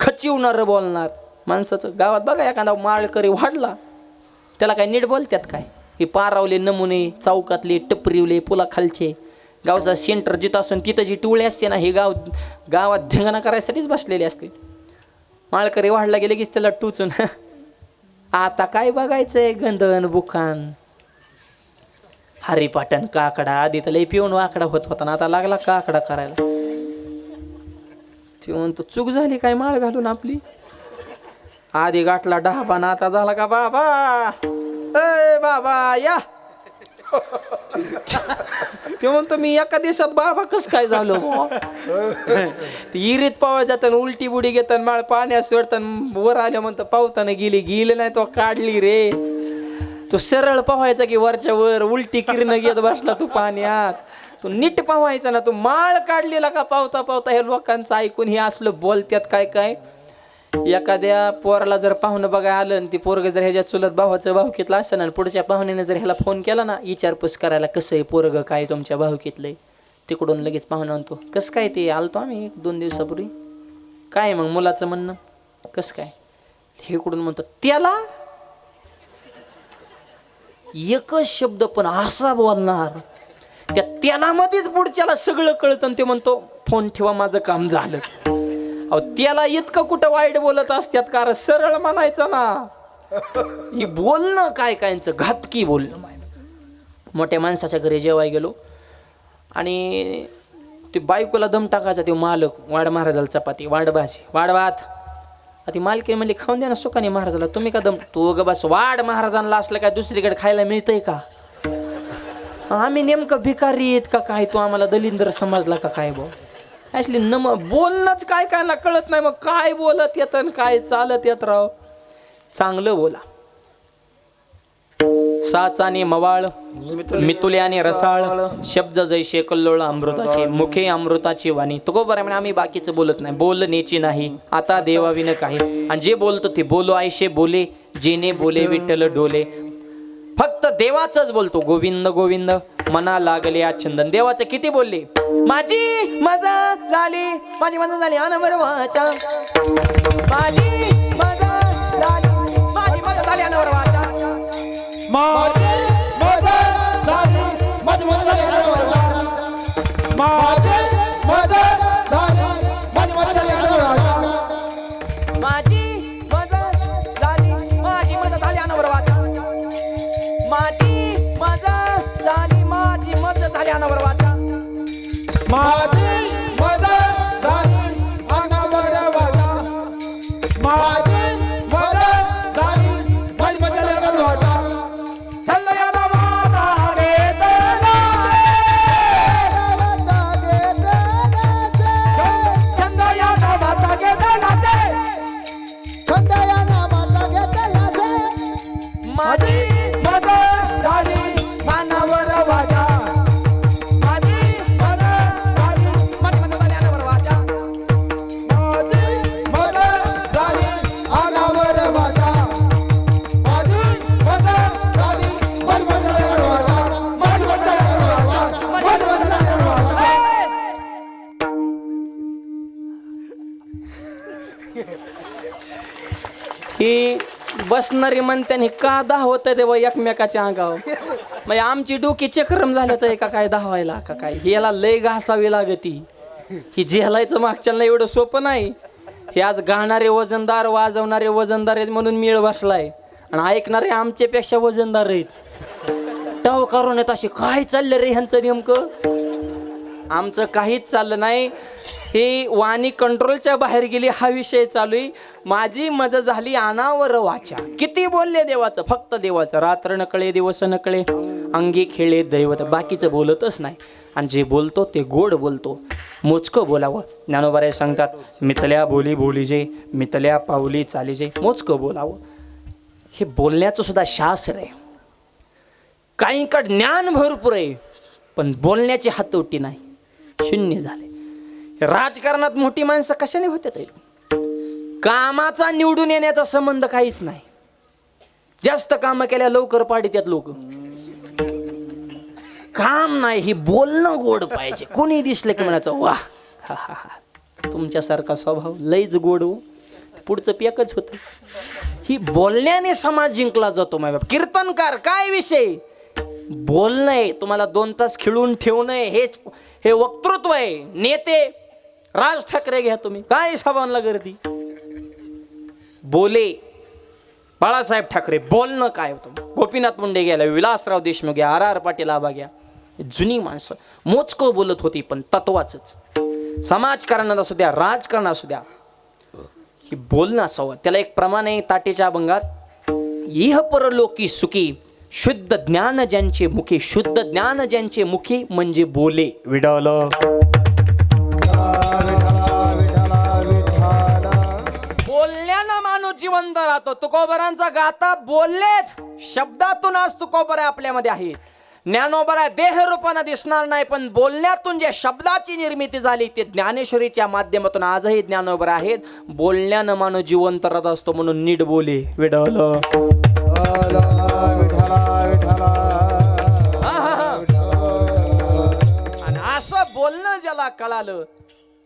Speaker 1: खचिवणार बोलणार. माणसाचं गावात बघा एखादा माळकरी वाढला त्याला काय नीट बोलतात काय? हे पारावले नमुने, चौकातले टपरीवले, पुला खालचे, गावचा सेंटर जिथं असून तिथं जी टोळी असते ना हे गावात धिंगाणा करायसाठीच बसलेले असते. माळकरी वाढला गेले की त्याला टुचून आता काय बघायचंय गंधन बुखान हरिपाटन काकडा. आधी तर लय पिऊन वाकडा होत होता ना आता लागला काकडा करायला. ते म्हणतो चूक झाली काय माळ घालून आपली. आधी गाठला ढाबा ना आता झाला का बाबा ए बाबा या. ते म्हणतो मी एका दिवसात बाबा कस काय झालो. इरीत पावा जाताना उलटी बुडी घेतात माळ पाण्यात सोडताना वर आल्या म्हणतं पावताना गेली नाही तो काढली रे. तो सरळ पाहायचा की वरच्या वर उलटी किरण घेत बसला तू पाण्यात. तू नीट पाहायचा ना, तू माळ काढलेला का पावता पावता हे लोकांचं ऐकून हे असलं बोलत्यात काय काय. एखाद्या पोराला जर पाहुणं बघायला आलं आणि ती पोरग जर ह्याच्या चुलत भावाचं भावकीतलं असेल आणि पुढच्या पाहुण्याने जर ह्याला फोन केला ना विचारपूस करायला, कसं आहे पोरग काय तुमच्या भावकीतलंय, तिकडून लगेच पाहुणा आणतो, कसं काय ते आलतो आम्ही 2 दिवसापूर्वी, काय मग मुलाचं म्हणणं कसं काय, हे इकडून म्हणतो त्याला एकच शब्द पण असा बोलणार त्याला मध्येच पुढच्याला सगळं कळतं आणि ते म्हणतो फोन ठेवा माझं काम झालं. अहो त्याला इतकं कुठं वाईट बोलत असतात, कारण सरळ म्हणायचं ना. ही बोलणं काय कायचं घातकी बोलणं. मोठ्या माणसाच्या घरी जेवाय गेलो आणि ते बायकोला दम टाकायचा, ते मालक वाड महाराजाला चपाती वाड भाजी वाड भात. ती मालकी म्हणली खाऊन द्या ना सुखाने महाराजाला, तुम्ही का दम, तू ग बस, वाड महाराजांना असलं काय दुसरीकडे खायला मिळतंय का, आम्ही नेमकं भिकारी आहेत का काय, तू आम्हाला दलिंदर समजला का काय भाऊ. ॲक्च्युली बोलणंच काय काय ना कळत नाही, मग काय बोलत येतं आणि काय चालत येत राव. चांगलं बोला. साचाने मवाळ मितुल्याने रसाळ, शब्द जैसे कल्लोळ अमृताची, मुखे अमृताची वाणी. तो बरं म्हणजे आम्ही बाकीचं बोलत नाही, बोलण्याची नाही आता देवाविन काही, आणि जे बोलतो ते बोलो आयशे बोले, जेने बोले विठ्ठल डोले. फक्त देवाचंच बोलतो, गोविंद गोविंद मना लागले आचंदन. देवाचं किती बोलले, माझी मजा झाली, माझी मजा झाली अनवर वाचा, माझी मजा झाली, माझी मजा झाली अनवर वाचा,
Speaker 2: माझी मजा झाली, माझी मजा झाली अनवर वाचा, माझी मजा झाली, माझी मजा झाली अनवर वाचा,
Speaker 1: माझी मजा झाली, माझी मजा झाली अनवर वाचा, माझी मजा झाली, माझी मजा झाली अनवर वाचा,
Speaker 2: माझी मजा झाली अनवर वाचा, माझी मजा झाली, माझी मजा झाली अनवर वाचा.
Speaker 1: माझी मजा झाली मानावर वाचा, माझी मजा झाली, माझी मजा झाली अनावर वाचा,
Speaker 2: माझी मजा झाली अनावर वाचा, माझी मजा झाली, माझी मजा झाली अनावर वाचा, माझी मजा झाली अनावर वाचा, माझी मजा झाली अनावर वाचा.
Speaker 1: ही बसणारी म्हणत्याने का धावत आहे तेव्हा एकमेकाच्या अंगावर, म्हणजे आमची डोकी चक्रम झालं तर का काय धावायला का काय, ह्याला लय घासावी लागती. ही झेलायचं मागच्याला एवढं सोपं नाही. हे आज गाणारे वजनदार वाजवणारे वजनदार आहेत म्हणून मेळ बसलाय, आणि ऐकणारे आमच्यापेक्षा वजनदार आहेत. टाव करून येत असे काय चाललं रे ह्यांचं नेमकं, आमचं काहीच चाललं नाही. हे वाणी कंट्रोलच्या बाहेर गेली हा विषय चालू आहे. माझी मजा झाली अनावर वाचा, किती बोलले देवाचं, फक्त देवाचं. रात्र नकळे दिवस नकळे अंगी खेळे दैवत, बाकीचं बोलतच नाही. आणि जे बोलतो ते गोड बोलतो, मोजकं बोलावं. ज्ञानोबाराय सांगतात मितल्या बोली बोलीजे, मितल्या पावली चालीजे, मोजकं बोलावं. हे बोलण्याचं सुद्धा शास्त्र आहे. काहींकडे ज्ञान भरपूर आहे पण बोलण्याची हातोटी नाही, शून्य झाले. राजकारणात मोठी माणसं कशाने होत्यात, कामाचा निवडून येण्याचा संबंध काहीच नाही. जास्त काम केल्या लवकर पाडीत्यात लोक, काम नाही. ही बोलणं गोड पाहिजे. कोणी दिसलं की म्हणायचं वाह हा हा हा, तुमच्यासारखा स्वभाव लयच गोड हो, पुढचं पेकच होतं. ही बोलण्याने समाज जिंकला जातो. माय बाप कीर्तनकार काय विषय, बोलणं आहे. तुम्हाला 2 तास खिळून ठेवणं हे वक्तृत्व आहे. नेते राज ठाकरे घ्या तुम्ही, काय साबांना गर्दी, बोले बाळासाहेब ठाकरे, बोलणं काय होतं. गोपीनाथ मुंडे गेला, विलासराव देशमुख घ्या, RR पाटील आबा घ्या, जुनी माणसं मोजकं बोलत होती पण तत्वाचंच. समाजकारणात असू द्या, राजकारण असू द्या, ही बोलणं असावं. त्याला एक प्रमाण आहे ताटेच्या अभंगात, इह परलोकी सुखी शुद्ध ज्ञान ज्यांचे मुखी, शुद्ध ज्ञान ज्यांचे मुखी म्हणजे बोले. विडाल बोलण्यानं माणूस जिवंत राहतो. तुकोबरांचा गाथा बोललेत, शब्दातून आज तुकोबरे आपल्यामध्ये आहेत. ज्ञानोबा देह रूपाने दिसणार नाही, पण बोलण्यातून जे शब्दाची निर्मिती झाली ते ज्ञानेश्वरीच्या माध्यमातून आजही ज्ञानोबा आहेत. बोलण्यानं माणूस जिवंत राहत असतो, म्हणून नीट बोले विठ्ठल. आणि असं बोलणं ज्याला कळालं,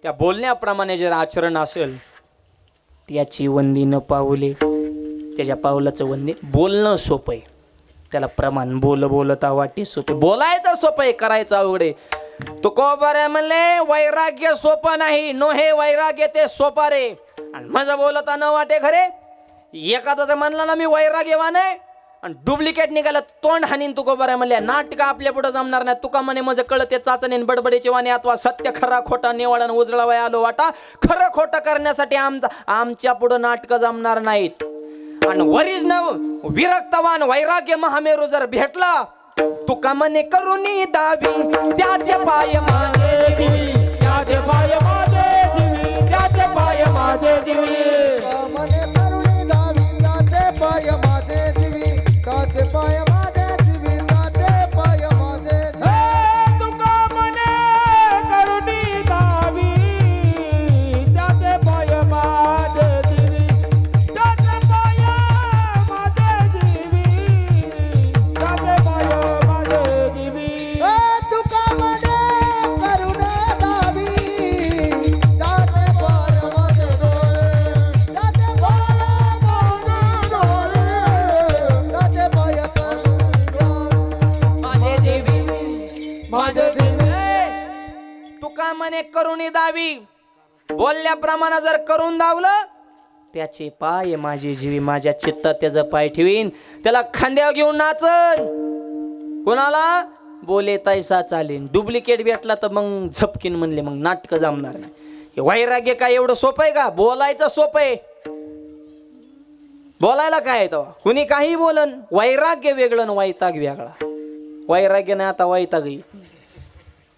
Speaker 1: त्या बोलण्याप्रमाणे जर आचरण असेल, त्याची वंदी न पाऊले, त्याच्या पावलाचं वंदी. बोलणं सोपं आहे, त्याला प्रमाण. बोलता वाटे सोपे. बोलायचं सोपं आहे, करायचं अवघड आहे. तुकोबा म्हणले वैराग्य सोपं नाही, नो हे वैराग्य ते सोपा रे. आणि माझं बोलता न वाटे खरे. एखादा म्हणला ना मी वैराग्यवान आहे आणि डुप्लिकेट निघालं तोंड हानीन. तुकोबा म्हणले नाटक आपल्या पुढे जमणार नाही. तुका म्हणे माझं कळते चाचणी बडबडीची वाणी, अथवा सत्य खरा खोटा निवडण उजळावाय आलो वाटा. खरं खोटं करण्यासाठी आमच्या पुढं नाटक जमणार नाहीत. आणि ओरिजिनल विरक्तवान वैराग्य महामेरू जर भेटला, तुका म्हणे करुणी दावी त्याचे पाय माझे दिवी, त्याचे पाय माझे दिवी, त्याचे पाय माझे दिवी.
Speaker 2: मने करुणी दावी त्याचे पाय माझे दिवी, त्याचे पाय माझे दिवी, त्याचे पाय माझे दिवी.
Speaker 3: तुका म्हणे करुणी दावी त्याचे पाय माझे दिवी, त्याचे पाय माझे दिवी, त्याचे पाय माझे दिवी.
Speaker 2: तुका मने करुणी दावी त्याचे पाय माझे डोळे, त्याचे पाय माझे डोळे, त्याचे पाय
Speaker 1: माझे जीवी
Speaker 2: माझे दिवी.
Speaker 1: तुका म्हणे करुणी दावी, बोलल्याप्रमाणे जर करून दावलं, त्याचे पाय माझे जीवी. माझ्या चित्तात त्याचा पाय ठेवीन, त्याला खांद्यावर घेऊन नाचन. कोणाला बोले तैसा चालेल. डुप्लिकेट भेटला तर मग झपकीन म्हणले, मग नाटक जमणार नाही. हे वैराग्य काय एवढं सोपं आहे का? बोलायचं सोपं आहे. बोलायला काय आहे तेव्हा? कुणी काही बोलन. वैराग्य वेगळं आणि वैताग वेगळा. वैराग्य नाही, आता वैताग आहे.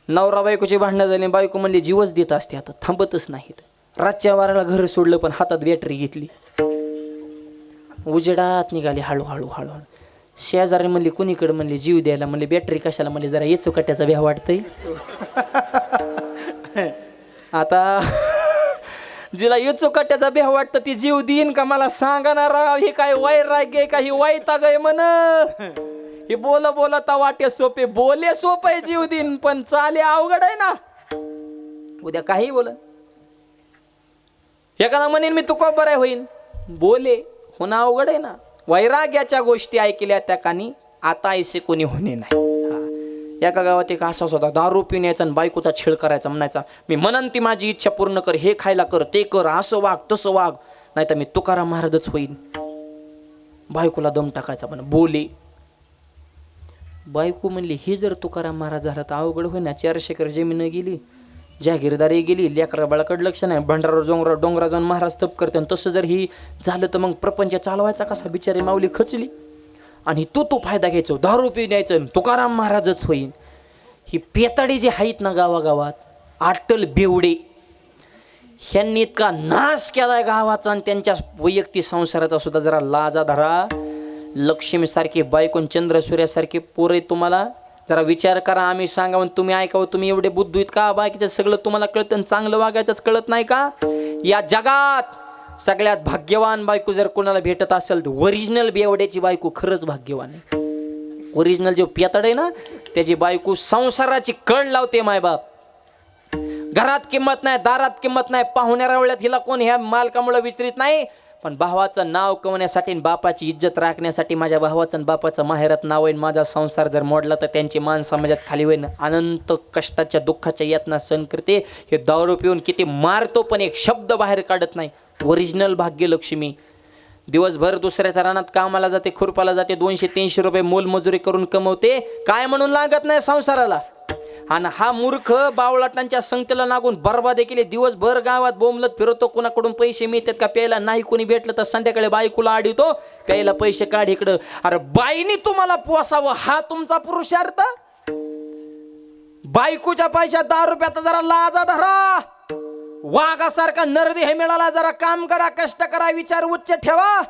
Speaker 1: नवरा बायकोची भांडणं झाली, बायको म्हणली जीवच देत असते, आता थांबतच नाहीत. रातच्या वाराला घर सोडलं, पण हातात बॅटरी घेतली, उजेडात निघाली हळूहळू हळूहळू. शेजारी म्हणली कुणीकडे, म्हणले जीव द्यायला. म्हणले बॅटरी कशाला? म्हणले जरा येचो कट्याचा भ्या वाटतंय. आता जिला येचो कट्याचा भ्या वाटतं ती जीव देईन का? मला सांगा ना राव, हे काय वैराग्य आहे का? ही वैताग आहे म्हण. हे बोलता वाटे सोपे, बोले सोपे जीव देईन, पण चाले अवघड आहे ना. उद्या काही बोल, एखादा म्हणेन मी तुका बरं होईन, बोले होणं अवघड आहे ना. वैराग्याच्या गोष्टी ऐकल्या त्या कानी आता ऐसे कोणी होणे नाही. एका गावात एक असाच होता, दारू पिऊन यायचा आणि बायकोचा छेड करायचा. म्हणायचा मी म्हणन ती माझी इच्छा पूर्ण कर, हे खायला कर, ते कर, असं वाग तसं वाग, नाही तर मी तुकाराम महाराजच होईन. बायकोला दम टाकायचा. पण बोले. बायको म्हणली हे जर तुकाराम महाराज झाला तर अवघड होईन ना. 400 एकर जमीन गेली, जागीरदारी गेली, लेकरा बाळाकडे लक्ष नाही, भंडारा डोंगरा जाऊन महाराज तप करते. आणि तसं जर ही झालं तर मग प्रपंच चालवायचा कसा? बिचारी माऊली खचली. आणि तू फायदा घ्यायचो, दारू पिऊ द्यायचं, तुकाराम महाराजच होईन. ही पेताडी जे आहेत ना गावागावात, आटल बेवडे, ह्यांनी इतका नाश केलाय गावाचा आणि त्यांच्या वैयक्तिक संसाराचा सुद्धा जरा लाजा धरा. लक्ष्मीसारखी बायकोन चंद्रसूर्यासारखी पोरे तुम्हाला जरा विचार करा. आम्ही सांगावं तुम्ही ऐकावं. तुम्ही एवढे बुद्धीत का? बाकीचं सगळं तुम्हाला कळतं आणि चांगलं वागायचंच कळत नाही का? या जगात सगळ्यात भाग्यवान बायको जर कोणाला भेटत असेल तर ओरिजिनल बेवड्याची बायको खरंच भाग्यवान आहे. ओरिजिनल जो पेताड आहे ना त्याची बायको संसाराची कड लावते. मायबाप घरात किंमत नाही, दारात किंमत नाही, पाहुण्या रावळ्यात हिला कोण ह्या मालकामुळे विचारित नाही. पण भावाचं नाव कमवण्यासाठी, बापाची इज्जत राखण्यासाठी, माझ्या भावाचं आणि बापाचं माहेरात नाव आहे, माझा संसार जर मोडला तर त्यांची मान समाजात खाली होईल. अनंत कष्टाच्या दुःखाच्या यातना सहन करते. हे दारू पिऊन किती मारतो पण एक शब्द बाहेर काढत नाही. ओरिजिनल भाग्यलक्ष्मी. दिवसभर दुसऱ्याच्या रानात कामाला जाते, खुरपाला जाते, 200-300 रुपये मोलमजुरी करून कमवते, काय म्हणून लागत नाही संसाराला. आणि हा मूर्ख बावळाटांच्या संगतीला लागून बरबादे केले. दिवसभर गावात बोंबलत फिरतो, कोणाकडून पैसे मिळतात का प्यायला, नाही कोणी भेटलं तर संध्याकाळी बायकोला आडवतो, प्यायला पैसे काढ इकडं. अरे बाईनी तुम्हाला पोसावं हा तुमचा पुरुषार्थ? बायकोच्या पैशात दारू प्याता जरा लाजा धरा. वाघासारखा नरदेह मिळाला, जरा काम करा, कष्ट करा, विचार उच्च ठेवा.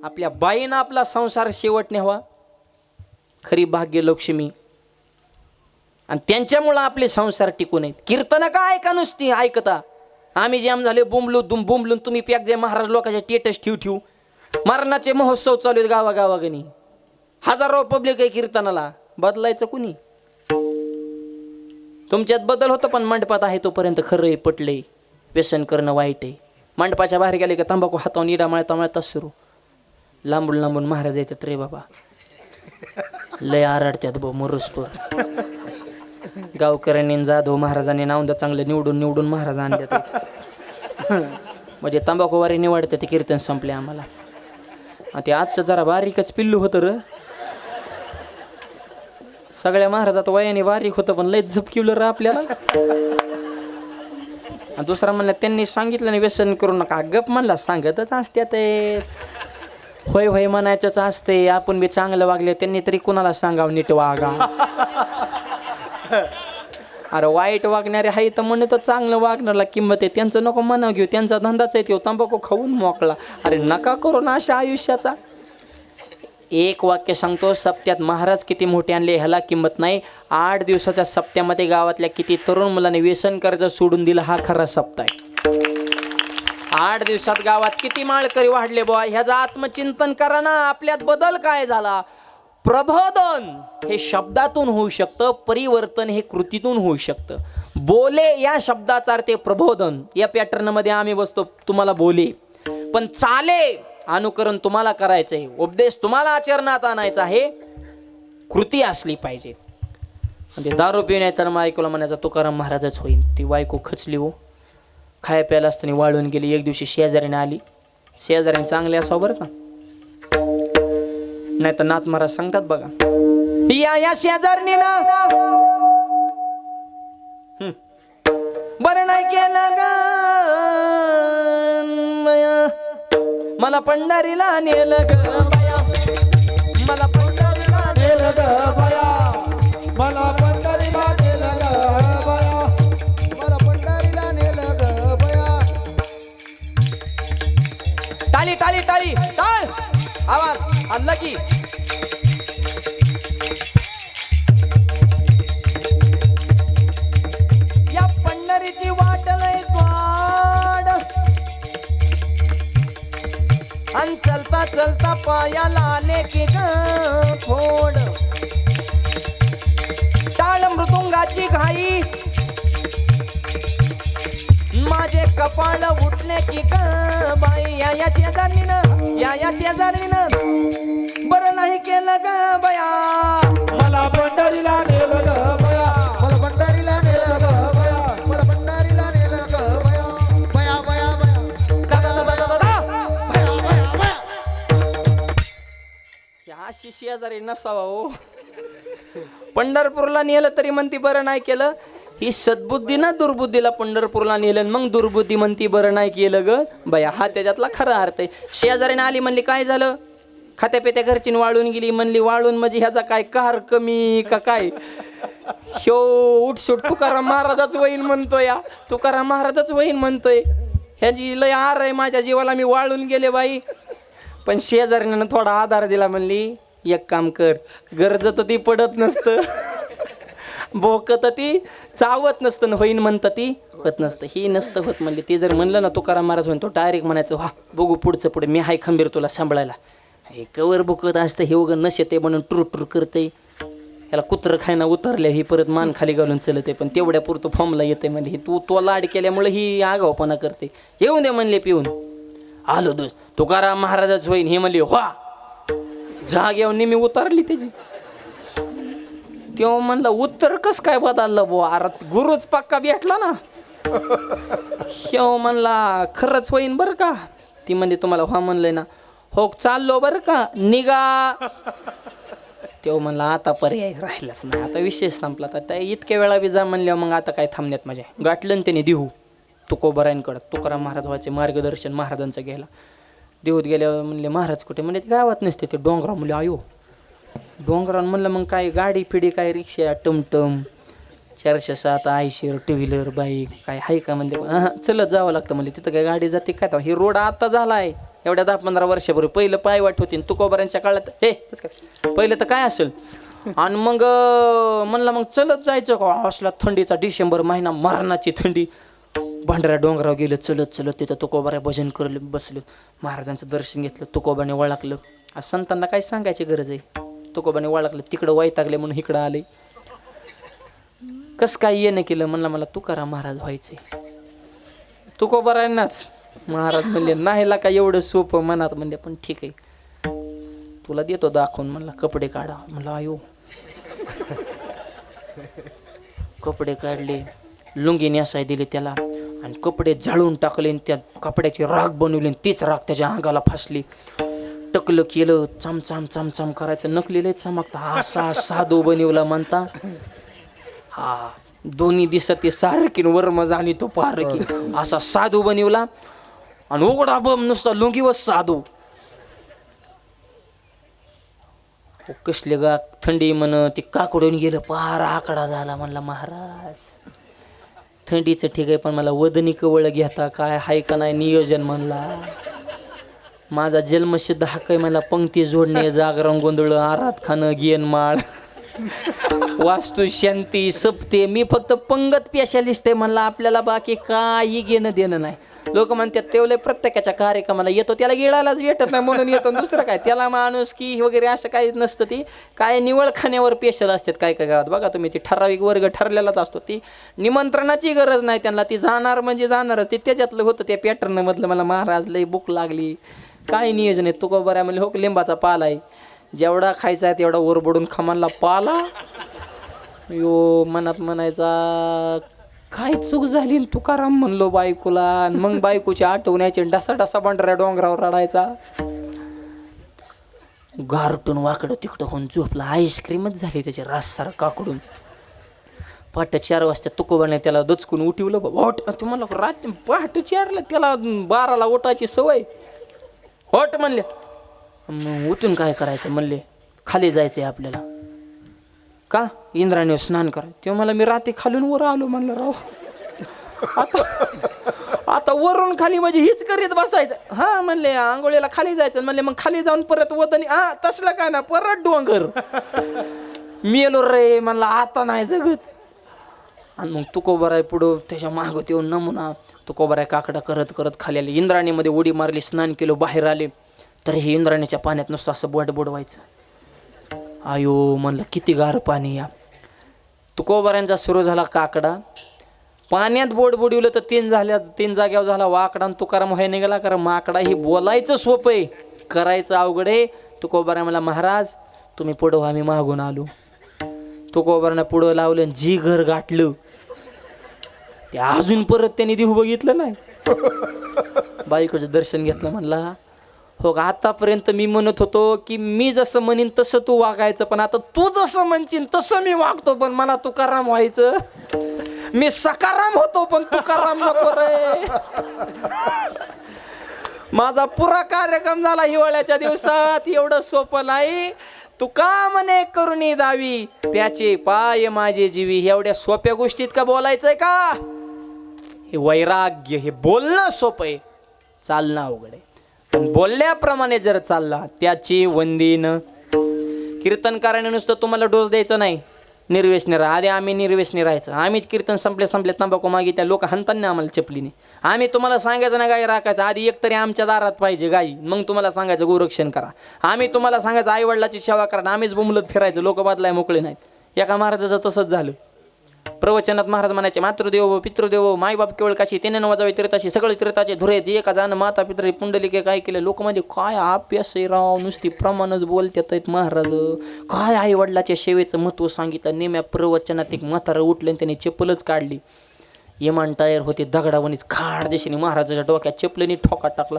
Speaker 1: आपल्या बाईनं आपला संसार शेवट न्यावा. खरी भाग्यलक्ष्मी. आणि त्यांच्यामुळं आपले संसार टिकून आहेत. कीर्तनं का ऐका नुसती ऐकता. आम्ही जे झाले बुंबलून तुम्ही पॅक जे महाराज लोकांचे टेटस ठेवू मरणाचे महोत्सव चालू आहेत गावागावागणी. हजारो पब्लिक आहे कीर्तनाला. बदलायचं कुणी? तुमच्यात बदल होतो पण मंडपात आहे तोपर्यंत खरं आहे, पटलंय. व्यसन करणं वाईट आहे. मंडपाच्या बाहेर गेले का तंबाखू हातावून इडा मळता सुरू. लांबून लांबून महाराज येतात रे बाबा. लय आरडत्यात बो मुरुसपूर. गावकऱ्यांनी जाधव महाराजांनी नाव द्या चांगलं निवडून महाराज आणतात. म्हणजे तंबाखूवारी निवडते ते कीर्तन संपले आम्हाला. ते आजचं जरा बारीकच पिल्लू होतं र. सगळ्या महाराजात वयाने बारीक होतं पण लय झपकिवलं र आपल्याला. दुसरा म्हणलं त्यांनी सांगितलं नाही व्यसन करू नका. गप म्हणला सांगतच असत्या ते. होय होय म्हणायचंच असते. आपण बी चांगलं वागले त्यांनी तरी कुणाला सांगावं नीट वागा. अरे वाईट वागणारे आहे तर म्हणून तर चांगलं वागण्याला किंमत आहे. त्यांचं नको मनाव घेऊ. त्यांचा धंदाच आहे तो तंबाखू खाऊन मोकळा. अरे नका करू ना अशा आयुष्याचा. एक वाक्य सांगतो. सप्त्यात महाराज किती मोठे आणले ह्याला किंमत नाही. 8 दिवसाच्या सप्त्यामध्ये गावातल्या किती तरुण मुलांनी व्यसन कर्ज सोडून दिलं हा खरा सप्ताह आहे. 8 दिवसात गावात किती माळकरी वाढले बुवा. ह्याचं आत्मचिंतन करा ना. आपल्यात बदल काय झाला. प्रबोधन हे शब्दातून होऊ शकतं. परिवर्तन हे कृतीतून होऊ शकतं. बोले या शब्दाचा अर्थ प्रबोधन. या पॅटर्नमध्ये आम्ही बसतो. तुम्हाला बोले पण चाले अनुकरण तुम्हाला करायचंय. उपदेश तुम्हाला आचरणात आणायचा आहे. कृती असली पाहिजे. म्हणजे दारू पिण्याचा बायकोला म्हणायचा तुकाराम महाराजच होईल. ती बायको खचली हो. खाया प्यायला असताना वाळून गेली. एक दिवशी शेजारीने आली. शेजारीने चांगले असावं बरं का. नाही तर नाथ महाराज सांगतात बघा. या शेजारनी ना बरं नाही केलं ग मला पंढरीला नेलं ग बाया. मला पंढरीला
Speaker 2: नेलं ग बाया. मला पंढरीला नेलं ग बाया. मला पंढरीला नेलं ग बाया.
Speaker 1: टाळी टाळी टाळी टाळ आवाज आला की. या पंढरीची वाट लय द्वाड आणि चलता चलता पायाला आले की ग फोड. टाळ मृदुंगाची घाई माझे कपाळ उठले की ग बाई. या शेजारीनं बरं नाही केलं ग बया.
Speaker 2: मला पंढरीला नेलं ग बाया. मला पंढरीला नेलं ग बाया. मला पंढरीला नेलं ग बाया. बाया बाया बाया.
Speaker 1: ह्या शेजारी नसावा हो. पंढरपूरला नेलं तरी म्हणती बरं नाही केलं. ही सद्बुद्धी ना दुर्बुद्धीला पंढरपूरला नेलं मग दुर्बुद्धी म्हणती बरं नाही केलं ग बया. हा त्याच्यातला खरा अर्थ आहे. शेजारीने आली म्हणली काय झालं. खात्या पेत्या घरची वाळून गेली. म्हणली वाळून म्हणजे ह्याचा काय कार कमी का काय. ह्यो उठसूट तुकाराम महाराजच वहीन म्हणतोय. या तुकाराम महाराजच वहीन म्हणतोय. ह्याची लय आर आहे माझ्या जीवाला. मी वाळून गेले बाई. पण शेजारीनं थोडा आधार दिला. म्हणली एक काम कर. गरज तर ती पडत नसतं. भोकत ती चावत नसतं. होईन म्हणतं ती होत नसतं. ही नसतं होत म्हणली. ते जर म्हणलं ना तुकाराम महाराज होईन तो डायरेक्ट म्हणायचं हा बघू पुढचं पुढे मी हाय खंबीर तुला सांभाळायला. हे कवर भुकत असतं. हे वगैरे नशेते म्हणून टूर करते. ह्याला कुत्रं खायना उतरल्या ही परत मान खाली घालून चलते. पण तेवढ्या पुरतं फॉर्मला येते म्हणली. तो लाड केल्यामुळे ही आगावपणा करते. येऊन दे म्हणले पिऊन. आलो दोस तुकाराम महाराजच होईन. ही म्हणली व्हा जाग येऊन नेहमी उतरली त्याची. तेव्हा म्हणलं उत्तर कस काय बदललं बुवा. अरे गुरुच पक्का भेटला ना. म्हणला खरंच होईन बरं का. ती म्हणली तुम्हाला व्हा म्हणलंय ना. हो चाललो बरं का निघा. तेव्हा म्हणला आता पर्याय राहिलाच नाही. आता विषय संपला. तर इतक्या वेळा बी जा म्हणल्यावर मग आता काय थांबण्यात माझ्या. गाठलं त्याने देऊ तुकोबरायांकडं. तुकाराम महाराज व्हायचे मार्गदर्शन महाराजांचं घ्यायला. देऊत गेल्यावर म्हणले महाराज कुठे. म्हणजे ते गावात नसते ते डोंगराव. मुले आयो डोंगरावर. म्हणलं मग काय गाडी फिडी काय रिक्षा टमटम 407 आयशर टू व्हीलर बाईक काय आहे का. म्हणले चलत जावं लागतं. म्हणले तिथं काय गाडी जाते काय. हे रोड आता झाला आहे एवढ्या 10-15 वर्षापूर्वी. पहिलं पायवाट होती तुकोबरांच्या काळात. हे पहिलं तर काय असेल आणि मग म्हणलं मग चलत जायचं का असला थंडीचा डिसेंबर महिना मरणाची थंडी. भांडारा डोंगरावर गेलं चलत चलत तिथं तुकोबाऱ्या भजन करलं बसलो महाराजांचं दर्शन घेतलं. तुकोबाने वळखलं. आज संतांना काय सांगायची गरज आहे. तुकोबाने वळखलं तिकडं वैतागले म्हणून इकडं आले. कसं काय येणं केलं म्हणलं मला तुकाराम महाराज व्हायचे. तुकोबारांनाच महाराज म्हणले नाहीला का एवढं सोपं मनात म्हणले पण ठीक आहे तुला देतो दाखवून. म्हणला कपडे काढा. म्हणलं आयो कपडे काढले. लुंगी नेसाय दिली त्याला आणि कपडे झाळून टाकले. त्या कपड्याची राख बनवली. तीच राख त्याच्या अंगाला फासली. टकलं केलं. चमचम चमचम करायचं. नकलीला चमकता असा साधू बनवला म्हणता. हा दोन्ही दिसत ते सारखीन वर्म जाणी तो पारखी असा साधू बनवला. आणि उघडा बम नुसता लुंगीवर साधू. कसले गा थंडी म्हण ते काकडून गेलं पार आकडा झाला. म्हणला महाराज थंडीचं ठीक आहे पण मला वदनी कवळ घेता काय हाय का नाही नियोजन. म्हणला माझा जन्मसिद्ध हक्क आहे. मला पंक्ती जोडणे जागरण गोंधळ आरात खाणं गेनमाळ वास्तू शांती सप्ते मी फक्त पंगत स्पेशालिस्ट आहे. म्हणला आपल्याला बाकी काही घेणं देणं नाही. लोक म्हणतात तेवढे प्रत्येकाच्या कार्यक्रमाला येतो त्याला गिळायलाच भेटत नाही म्हणून येतो. दुसरं काय त्याला माणूस की वगैरे असं काहीच नसतं. ती काय निवळ खाण्यावर स्पेशल असतात काय काय गावात बघा तुम्ही. ती ठराविक वर्ग ठरलेलाच असतो. ती निमंत्रणाची गरज नाही त्यांना. ती जाणार म्हणजे जाणारच. ते त्याच्यातलं होतं त्या पॅटर्न मधलं. मला महाराज लई भूक लागली काय नियोजन आहे. तुका बऱ्या म्हणले हो लिंबाचा पाला आहे जेवढा खायचा आहे तेवढा ओरबडून खमानला पाला. यो मनात म्हणायचा काय चूक झाली तुकाराम म्हणलो बायकोला. मग बायकोची आठवण्याची डसा डसा भांडाऱ्या डोंगरावर रडायचा. गारटून वाकडं तिकडं होऊन झोपला. आईस्क्रीमच झाली त्याची रास काकडून. पहाटे 4 वाजता तुकोबाने त्याला दचकून उठवलं. वोट तुम्हाला रात पहाटे 4ला त्याला 12ला उठायची सवय. वोट म्हणले. मग उठून काय करायचं म्हणले खाली जायचंय आपल्याला. का इंद्राने स्नान करा. तेव्हा मला मी रात्री खालून वर आलो. म्हणलं राव आता वरून खाली म्हणजे हीच करीत बसायचं. हा म्हणले आंघोळीला खाली जायचं. म्हणले मग खाली जाऊन परत वदनी हा तसलं काय ना परत डोंगर. मेलो रे म्हणला आता नाही जगत. आणि मग तुकोबाराय पुढं त्याच्या मागं येऊन नमुना तुकोबाराय काकडा करत करत खाली आले. इंद्राणीमध्ये उडी मारली. स्नान केलं बाहेर आले. तर हे इंद्राणीच्या पाण्यात नुसतं असं बोट बुडवायचं. आयो म्हणलं किती गार पाणी या. तुकोबाऱ्यांचा सुरू झाला काकडा. पाण्यात बोट बुडवलं तर 3 जाग्यावर झाला वाकडा. आणि तुकाराम व्हाय निघाला. कारण माकडा ही बोलायचं सोपं आहे करायचं अवघड आहे. तुकोबाऱ्या मला महाराज तुम्ही पुढं आम्ही मागून आलो. तुकोबाऱ्यांना पुढं लावलं. जी घर गाठलं ते अजून परत त्यांनी देऊ बघितलं नाही. बायकोचं दर्शन घेतलं. म्हणला हो का आतापर्यंत मी म्हणत होतो की मी जसं म्हणीन तसं तू वागायचं पण आता तू जसं म्हणशील तसं मी वागतो. पण मला तुकाराम व्हायचं. मी सकाराम होतो पण तुकाराम नको रे. माझा पुरा कार्यक्रम झाला हिवाळ्याच्या दिवसात. एवढं सोपं नाही. तू का म्हणे करुणी दावी त्याचे पाय माझे जीवी. एवढ्या सोप्या गोष्टीत का बोलायचंय का. हे वैराग्य हे बोलणं सोपं आहे चालणं अवघड आहे. पण बोलल्याप्रमाणे जर चालला त्याची वंदीन. कीर्तनकाराने नुसतं तुम्हाला डोस द्यायचं नाही निर्व्यसनी राहा. आधी आम्ही निर्व्यसनी राहायचं. आम्हीच कीर्तन संपले तंबाखू मागितल्या लोक हाणताना आम्हाला चपलीने. आम्ही तुम्हाला सांगायचं ना गाई राखायचं आधी एकतरी आमच्या दारात पाहिजे गाई. मग तुम्हाला सांगायचं गोरक्षण करा. आम्ही तुम्हाला सांगायचं आई वडिलाची सेवा करा. आम्हीच बुमलत फिरायचं. लोक बदलाय मोकळे नाहीत. एका महाराजाचं तसंच झालं. प्रवचनात महाराज म्हणायचे मातृदेव पितृदेव मायबाप केवळ काशी त्याने नवाजावे तीर्थाशी सगळे तीर्थाचे धुरे जे का जाणं माता पितृ पुंडलिके काय केले. लोक म्हणजे काय अभ्यास आहे राव नुसती प्रमाणच बोलतात आहेत महाराज. काय आई वडिलाच्या सेवेचं महत्त्व सांगितलं. नेम्या प्रवचनात एक म्हातारं उठले आणि त्याने चप्पलच काढली. इमान टायर होते दगडावणीच खाड दिशेने महाराजाच्या डोक्यात चपलेनी ठोका टाकला.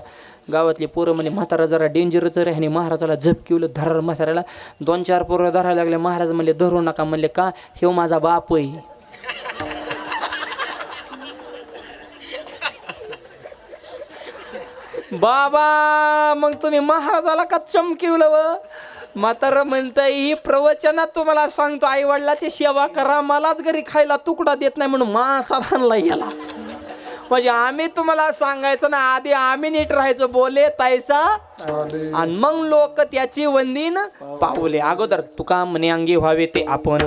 Speaker 1: गावातले पोरं म्हणजे म्हातारा जरा डेंजरच रे. आणि महाराजाला झपकिवलं धरार म्हाताऱ्याला. 2-4 पोरं धरायला लागले. महाराज म्हणले धरू नका. म्हणले का हे माझा बाप आहे. बाबा मग तुम्ही महाराजाला का चमकिवलं व. म्हातारं म्हणताय ही प्रवचनात तुम्हाला सांगतो आई वडिलाची सेवा करा. मलाच घरी खायला तुकडा देत नाही म्हणून मासा आणला गेला. म्हणजे आम्ही तुम्हाला सांगायचं ना, आधी आम्ही नीट राहायचो, बोले तैसा
Speaker 2: चाले.
Speaker 1: आणि मग लोक त्याची वंदीन पावले. अगोदर तुका म्हणे अंगी व्हावे ते आपण,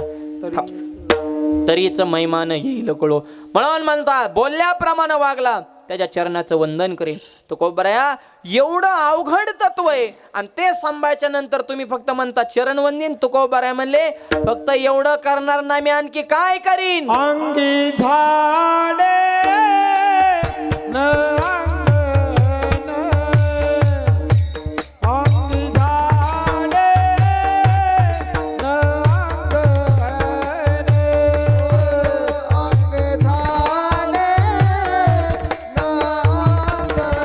Speaker 1: तरीच महिमान येईल कळो. म्हणून म्हणतात बोलल्याप्रमाणे वागला त्याच्या चरणाचं वंदन करेल. तो कोबराया एवढं अवघड तत्व आहे आणि ते सांभाळच्या नंतर तुम्ही फक्त म्हणता चरण वंदन. तो कोबराया म्हणले फक्त एवढं करणार नाही मी आणखी काय करीन.
Speaker 3: अंगी झाडे न अंगण, अंगी झाडे न अंगण,
Speaker 2: अंग झाले न अंगण,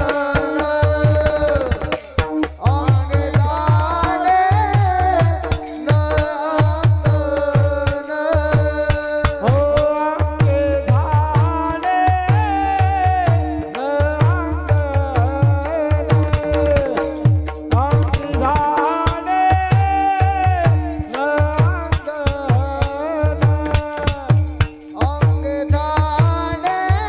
Speaker 2: अंग झाले न अंगण.
Speaker 3: हो अंगी झाडे न अंगण, अंगी झाडे न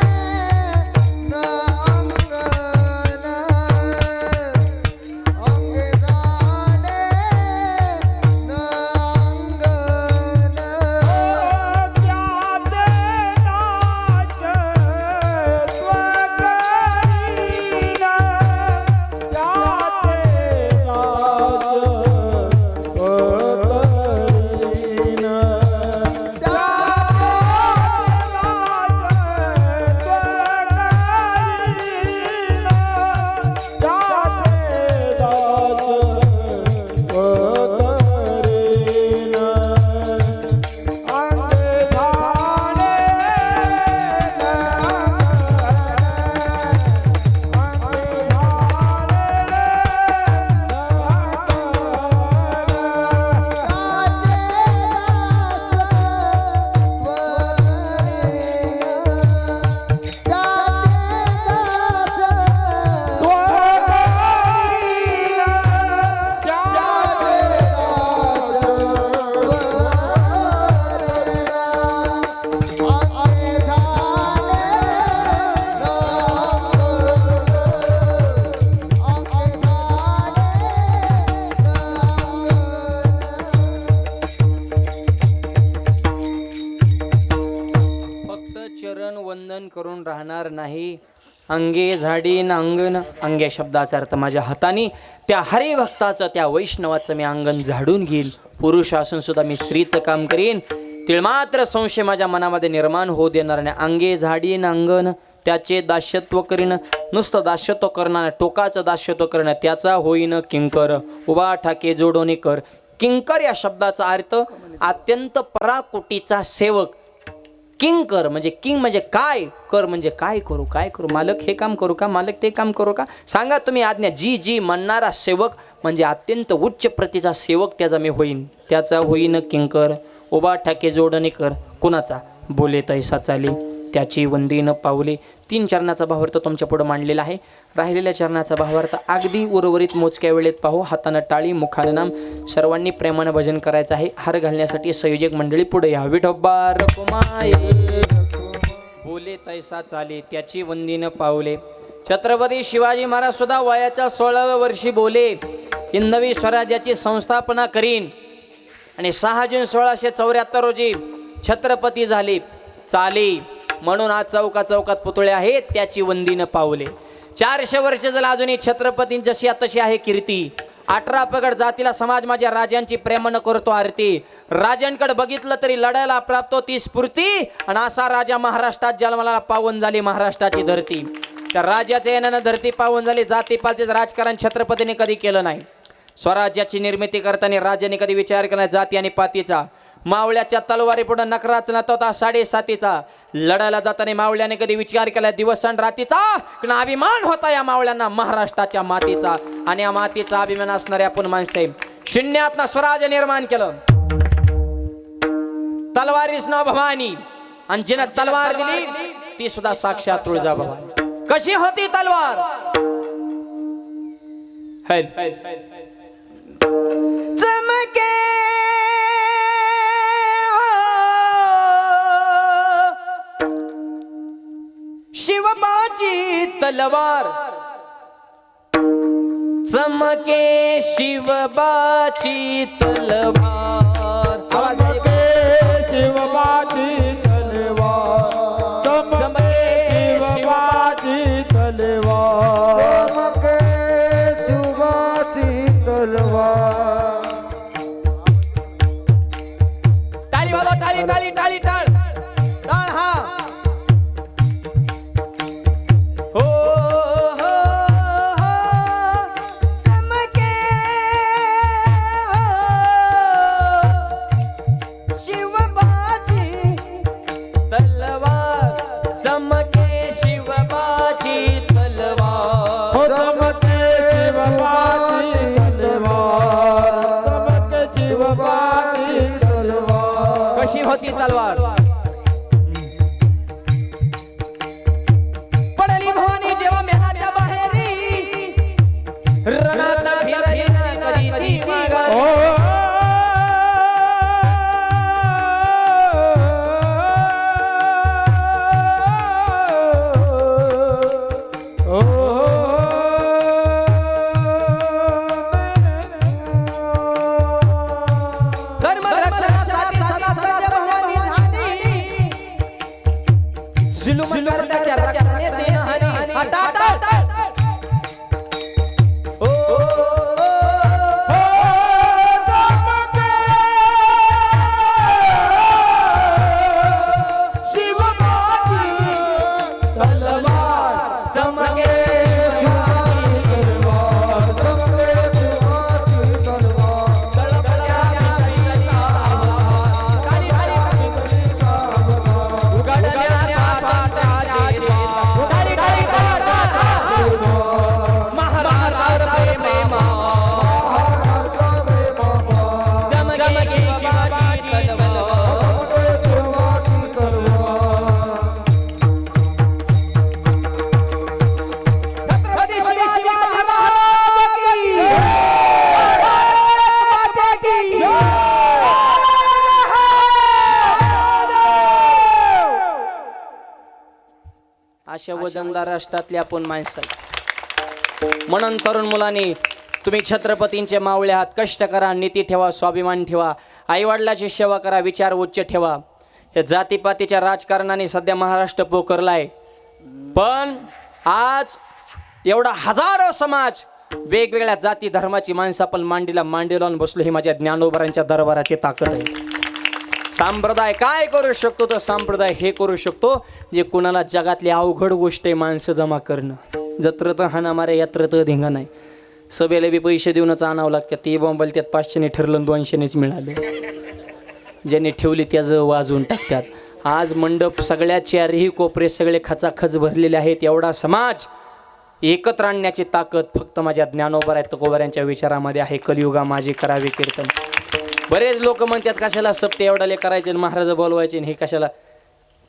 Speaker 1: चरण वंदन करून राहणार नाही. अंगे झाडी न अंगण, अंगे शब्दाचा अर्थ माझ्या हाताने त्या हरिभक्ताचं त्या वैष्णवाचं मी अंगण झाडून घेईल. पुरुष असून सुद्धा मी स्त्रीचं काम करीन. तिळमात्र संशय माझ्या मनामध्ये निर्माण होऊ देणार नाही. अंगे झाडी न अंगण, त्याचे दास्यत्व करीन. नुसतं दास्यत्व करणार, टोकाचं दास्यत्व करणं, त्याचा होईन किंकर. उभा ठाके जोडोनी कर. किंकर या शब्दाचा अर्थ अत्यंत पराकोटीचा सेवक. किंकर म्हणजे किंग म्हणजे काय, कर म्हणजे काय करू, काय करू, मालक हे काम करू का, मालक ते काम करू का, सांगा तुम्ही आज्ञा. जी जी म्हणणारा सेवक म्हणजे अत्यंत उच्च प्रतीचा सेवक त्याचा मी होईन. त्याचा होईन किंकर. उभा ठाके जोडणे कर. कुणाचा, बोले तैसा चाले, त्याची वंदीन पावले. 3 चरणाचा भावार्थ तुमच्या पुढे मांडलेला आहे. राहिलेल्या चरणाचा भावार्थ अगदी उर्वरित मोजक्या वेळेत पाहू. हातानं टाळी, मुखानं नाम. सर्वांनी प्रेमानं भजन करायचं आहे. हार घालण्यासाठी संयोजक मंडळी पुढे या. विठोबा रखुमाई, बोले तैसा चाले, त्याची वंदीन पावले. छत्रपती शिवाजी महाराज सुद्धा वयाच्या 16व्या वर्षी बोले हिंदवी स्वराज्याची संस्थापना करीन. आणि 6 जून 1674 रोजी छत्रपती झाले. चाले म्हणून आज चौका चौकात पुतळे आहेत. त्याची वंदीन पावले. 400 वर्ष झालं अजूनही छत्रपती जशी तशी आहे कीर्ती. 18 पगड जातीला समाज माझ्या राजांची प्रेमानं करतो आरती. राजांकडे बघितलं तरी लढायला प्राप्त ती स्फूर्ती. आणि असा राजा महाराष्ट्रात जन्माला पावन झाली महाराष्ट्राची धरती. त्या राजाच्या येण्यानं धरती पावन झाली. जातीपातीचं राजकारण छत्रपतीने कधी केलं नाही. स्वराज्याची निर्मिती करताना राजाने कधी विचार केला जाती आणि पातीचा. मावळ्याच्या तलवारी पुढे नखराच नव्हता 7.5 लढायला जाताना मावळ्याने कधी विचार केला दिवस आणि रातीचा. कारण अभिमान होता या मावळ्यांना महाराष्ट्राच्या मातीचा. आणि या मातीचा अभिमान असणारे आपण माणसे शून्यातनं स्वराज्य निर्माण केलं. तलवारीच नाव भवानी. आणि जिने तलवार दिली ती सुद्धा साक्षात तुळजाभवानी. कशी होती तलवार, चमके शिवबा तलवार चमके शिवबाची तलवार
Speaker 3: चमके शिवबाची तलवार चमके शिवबाची तलवार
Speaker 2: चमके शिवाची तलवार
Speaker 1: टाळी वाजवा टाळी टाळी टाळी टाळ टाळ हा हो हो हो चमके शिवबाची तलवार चमके शिवबाची तलवार
Speaker 3: हो चमके शिवबाची तलवार चमके शिवबाची
Speaker 2: तलवार
Speaker 1: कशी होती तलवार पडली भवानी जेव्हा मेहाच्या बाहेरी रणाला फिरली ना कधी ती माघारी. धर्मरक्षणासाठी सदा सज्ज भवानी झाली. जुलूम करण्याच्या रक्षणे देणहारी. हा, टाळ, टाळ, टाळ. ओ, ओ, ओ, ओ, शिवबाची तलवार चमके अशा वजनदार राष्ट्रातले आपण माणसं आहे. म्हणून तरुण मुलांनी तुम्ही छत्रपतींचे मावळे आहात. कष्ट करा, नीती ठेवा, स्वाभिमान ठेवा, आईवडिलाची सेवा करा, विचार उच्च ठेवा. हे जातीपातीच्या राजकारणाने सध्या महाराष्ट्र पोखरलाय. पण आज एवढा हजारो समाज वेगवेगळ्या जाती धर्माची माणसं आपण मांडीला मांडी लावून बसलो. ही माझ्या ज्ञानोबरांच्या दरबाराची ताकद आहे. संप्रदाय काय करू शकतो तर संप्रदाय हे करू शकतो जे कुणाला जगातली अवघड गोष्ट आहे माणसं जमा करणं. जत्र तर हाना मारे यात्र तर धिंगा नाही. सभेला बी पैसे देऊनच आणावं लागतं. ते बॉम्बल त्यात 500ने ठरलं 200नेच मिळाले. ज्यांनी ठेवली त्याचं वाजवून टाकतात. आज मंडप सगळ्या चारही कोपरे सगळे खचाखच भरलेले आहेत. एवढा समाज एकत्र आणण्याची ताकद फक्त माझ्या ज्ञानोबा तुकोबारांच्या विचारामध्ये आहे. कलियुगा माझे करावे कीर्तन. बरेच लोक म्हणतात कशाला सप्ते एवढाले करायचे महाराज बोलवायचे हे कशाला.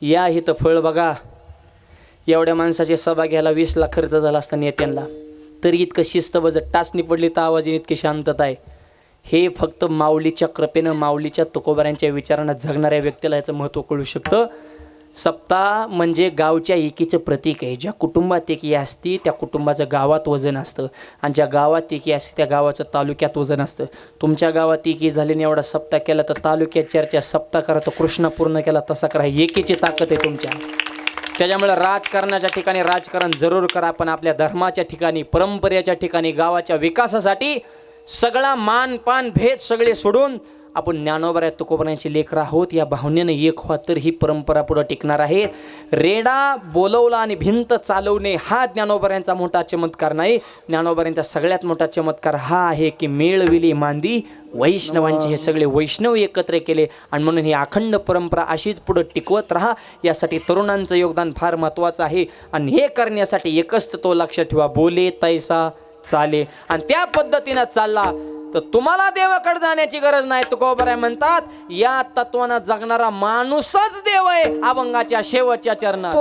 Speaker 1: या इथं फळ बघा. एवढ्या माणसाची सभा घ्यायला 20 लाख खर्च झाला असता नेत्यांना, तरी इतकं शिस्तबद्ध टाचणी पडली तर आवाज इतकी शांतता आहे. हे फक्त माऊलीच्या कृपेनं माऊलीच्या तुकोबारांच्या विचारांना जगणाऱ्या व्यक्तीला याचं महत्त्व कळू शकतं. सप्ताह म्हणजे गावच्या एकीचं प्रतीक आहे. ज्या कुटुंबात एकी असती त्या कुटुंबाचं गावात वजन असतं, आणि ज्या गावात एकी असते त्या गावाचं तालुक्यात वजन असतं. तुमच्या गावात एकी झाल्याने एवढा सप्ताह केला तर तालुक्यात चर्चा. सप्ताह करा तर कृष्णा पूर्ण केला तसा करा. एकीची ताकद आहे तुमच्या. त्याच्यामुळे राजकारणाच्या ठिकाणी राजकारण जरूर करा, पण आपल्या धर्माच्या ठिकाणी, परंपरेच्या ठिकाणी, गावाच्या विकासासाठी सगळा मानपान भेद सगळे सोडून आपण ज्ञानोबा तुकोबारांची लेकरं आहोत या भावनेनं एक व्हा, तर ही परंपरा पुढे टिकणार आहे. रेडा बोलवला आणि भिंत चालवणे हा ज्ञानोबारांचा मोठा चमत्कार नाही. ज्ञानोबारांचा सगळ्यात मोठा चमत्कार हा आहे की मेळविली मांदी वैष्णवांची. हे सगळे वैष्णव एकत्र केले आणि म्हणून ही अखंड परंपरा अशीच पुढे टिकवत राहा. यासाठी तरुणांचं योगदान फार महत्त्वाचं आहे आणि हे करण्यासाठी एकच तो लक्षात ठेवा, बोले तैसा चाले. आणि त्या पद्धतीनं चालला तर तुम्हाला देवाकडे जाण्याची गरज नाही. तुकोबाराय म्हणतात या तत्वानं जगणारा माणूसच देव आहे. अभंगाच्या शेवटच्या चरणात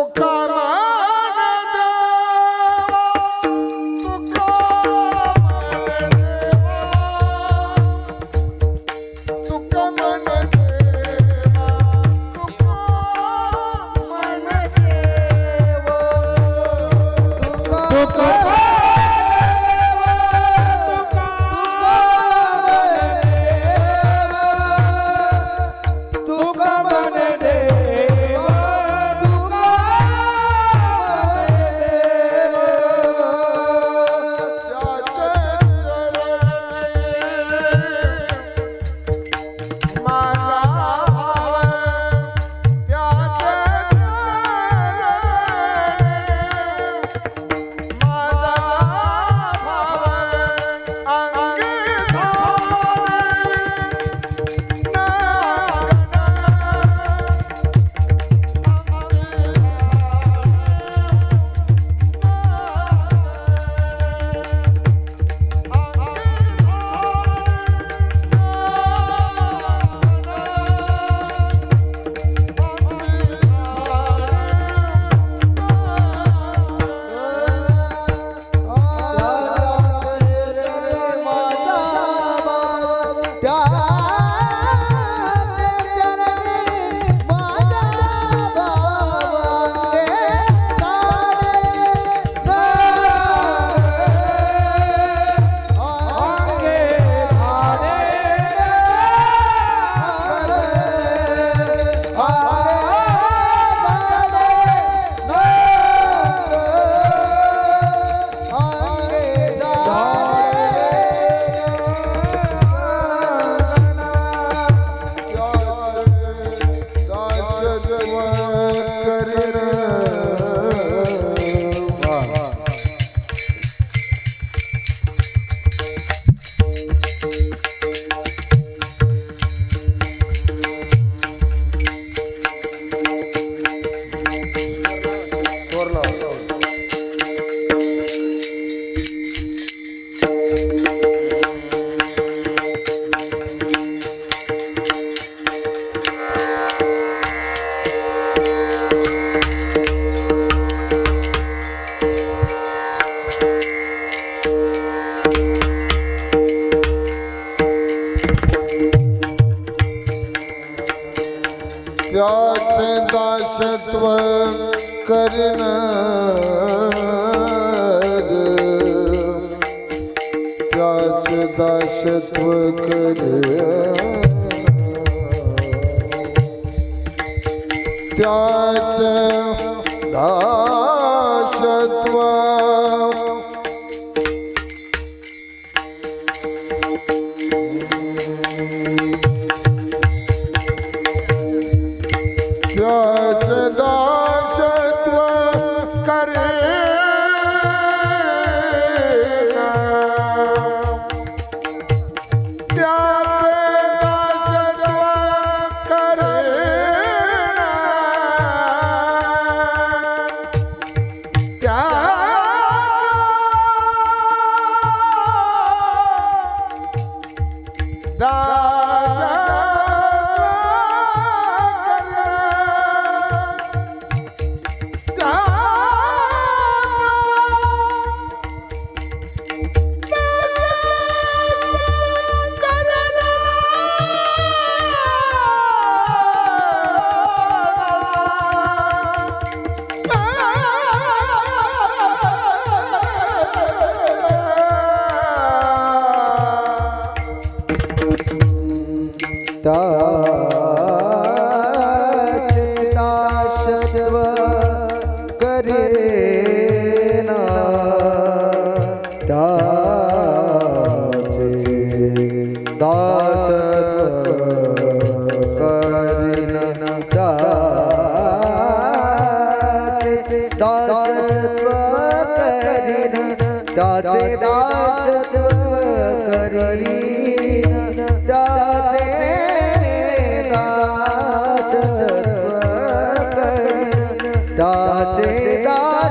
Speaker 2: त्याचे दासत्व करीन त्याचे दासत्व करीन त्याचे दासत्व त्याचे दासत्व करीन त्याचे दासत्व करीन दासत्व करीन त्याचे दासत्व करीन त्याचे दासत्व करीन त्याचे दासत्व करीन त्याचे त्याचे दासत्व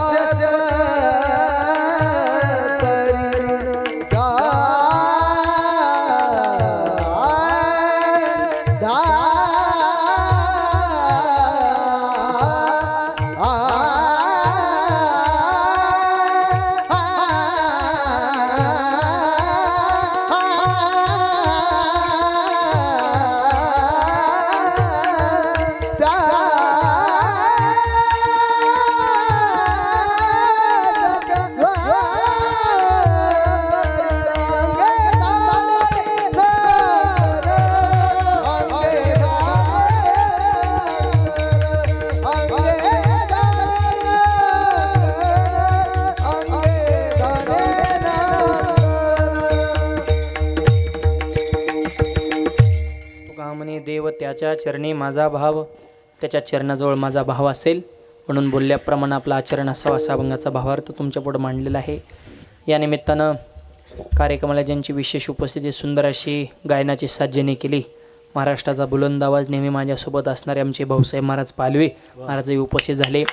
Speaker 1: ज्याच्या चरणी माझा भाव त्याच्या चरणाजवळ माझा भाव असेल म्हणून बोलल्याप्रमाणे आपलं आचरण असावं असा अभंगाचा भावार्थ तुमच्यापुढं मांडलेला आहे. या निमित्तानं कार्यक्रमाला ज्यांची विशेष उपस्थिती सुंदर अशी गायनाची साथ ज्यांनी केली, महाराष्ट्राचा बुलंद आवाज नेहमी माझ्यासोबत असणारे आमचे भाऊसाहेब महाराज पालवे महाराजही उपस्थित झाले.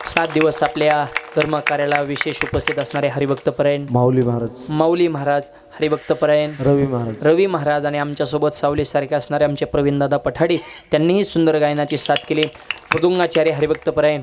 Speaker 1: 7 दिवस आपल्या धर्मकार्याला विशेष उपस्थित असणारे हरिभक्तपरायण माऊली महाराज हरिभक्तपरायण रवी महाराज आणि आमच्यासोबत सावलीसारखे असणारे आमचे प्रवीणदादा पठाडे त्यांनीही सुंदर गायनाची साथ केली. मृदुंगाचार्य हरिभक्तपरायण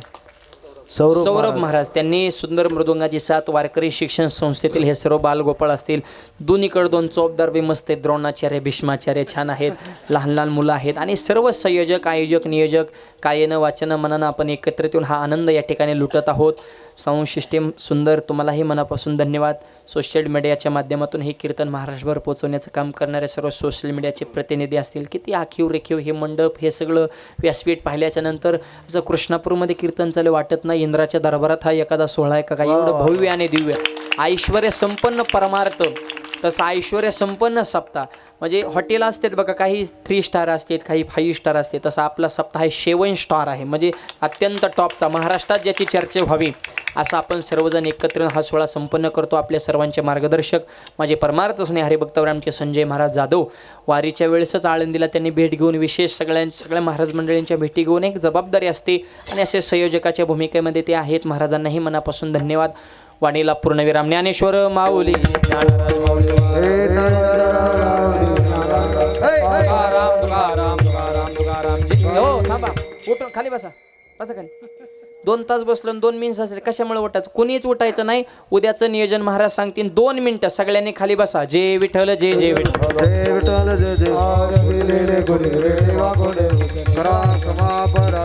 Speaker 1: सौरभ महाराज त्यांनी सुंदर मृदुंगाची साथ. वारकरी शिक्षण संस्थेतील हे सर्व बालगोपाळ असतील. दोन्हीकडे 2 चौबदार विमस्त आहेत. द्रोणाचार्य भीष्माचार्य छान आहेत. लहान लहान मुलं आहेत आणि सर्व संयोजक आयोजक नियोजक कायेनं वाचनं मनानं आपण एकत्रित येऊन हा आनंद या ठिकाणी लुटत आहोत. साऊंड सिस्टीम सुंदर, तुम्हालाही मनापासून धन्यवाद. सोशल मीडियाच्या माध्यमातून हे कीर्तन महाराष्ट्रभर पोहोचवण्याचं काम करणारे सर्व सोशल मीडियाचे प्रतिनिधी असतील. किती आखीव रेखीव हे मंडप हे सगळं व्यासपीठ पाहिल्याच्या नंतर असं कृष्णापूरमध्ये कीर्तन चालू वाटत नाही. इंद्राच्या दरबारात हा एखादा सोहळा आहे का काय, एवढं भव्य आणि दिव्य ऐश्वर्य संपन्न परमार्थ. तसं ऐश्वर्य संपन्न सप्ताह म्हणजे हॉटेल असतात बघा, काही 3 स्टार असतात काही 5 स्टार असते. तसा आपला सप्ताह आहे 7 स्टार आहे, म्हणजे अत्यंत टॉपचा, महाराष्ट्रात ज्याची चर्चा व्हावी असं आपण सर्वजण एकत्र हा सोहळा संपन्न करतो. आपल्या सर्वांचे मार्गदर्शक माझे परमार्थ स्नेह हरिभक्तवर आमचे संजय महाराज जाधव वारीच्या वेळेसच आळंदीला त्यांनी भेट घेऊन विशेष सगळ्या महाराज मंडळींच्या भेटी घेऊन एक जबाबदारी असते आणि असे संयोजकाच्या भूमिकेमध्ये ते आहेत. महाराजांनाही मनापासून धन्यवाद. वाणीला पूर्णविराम. ज्ञानेश्वर माऊली उठ खाली बसा खाली. 2 तास बसलो 2 मिनिट असेल कशामुळे उठायचं, कोणीच उठायचं नाही. उद्याचं नियोजन महाराज सांगतील 2 मिनिटं सगळ्यांनी खाली बसा. जय विठ्ठल जय जय विठ्ठल.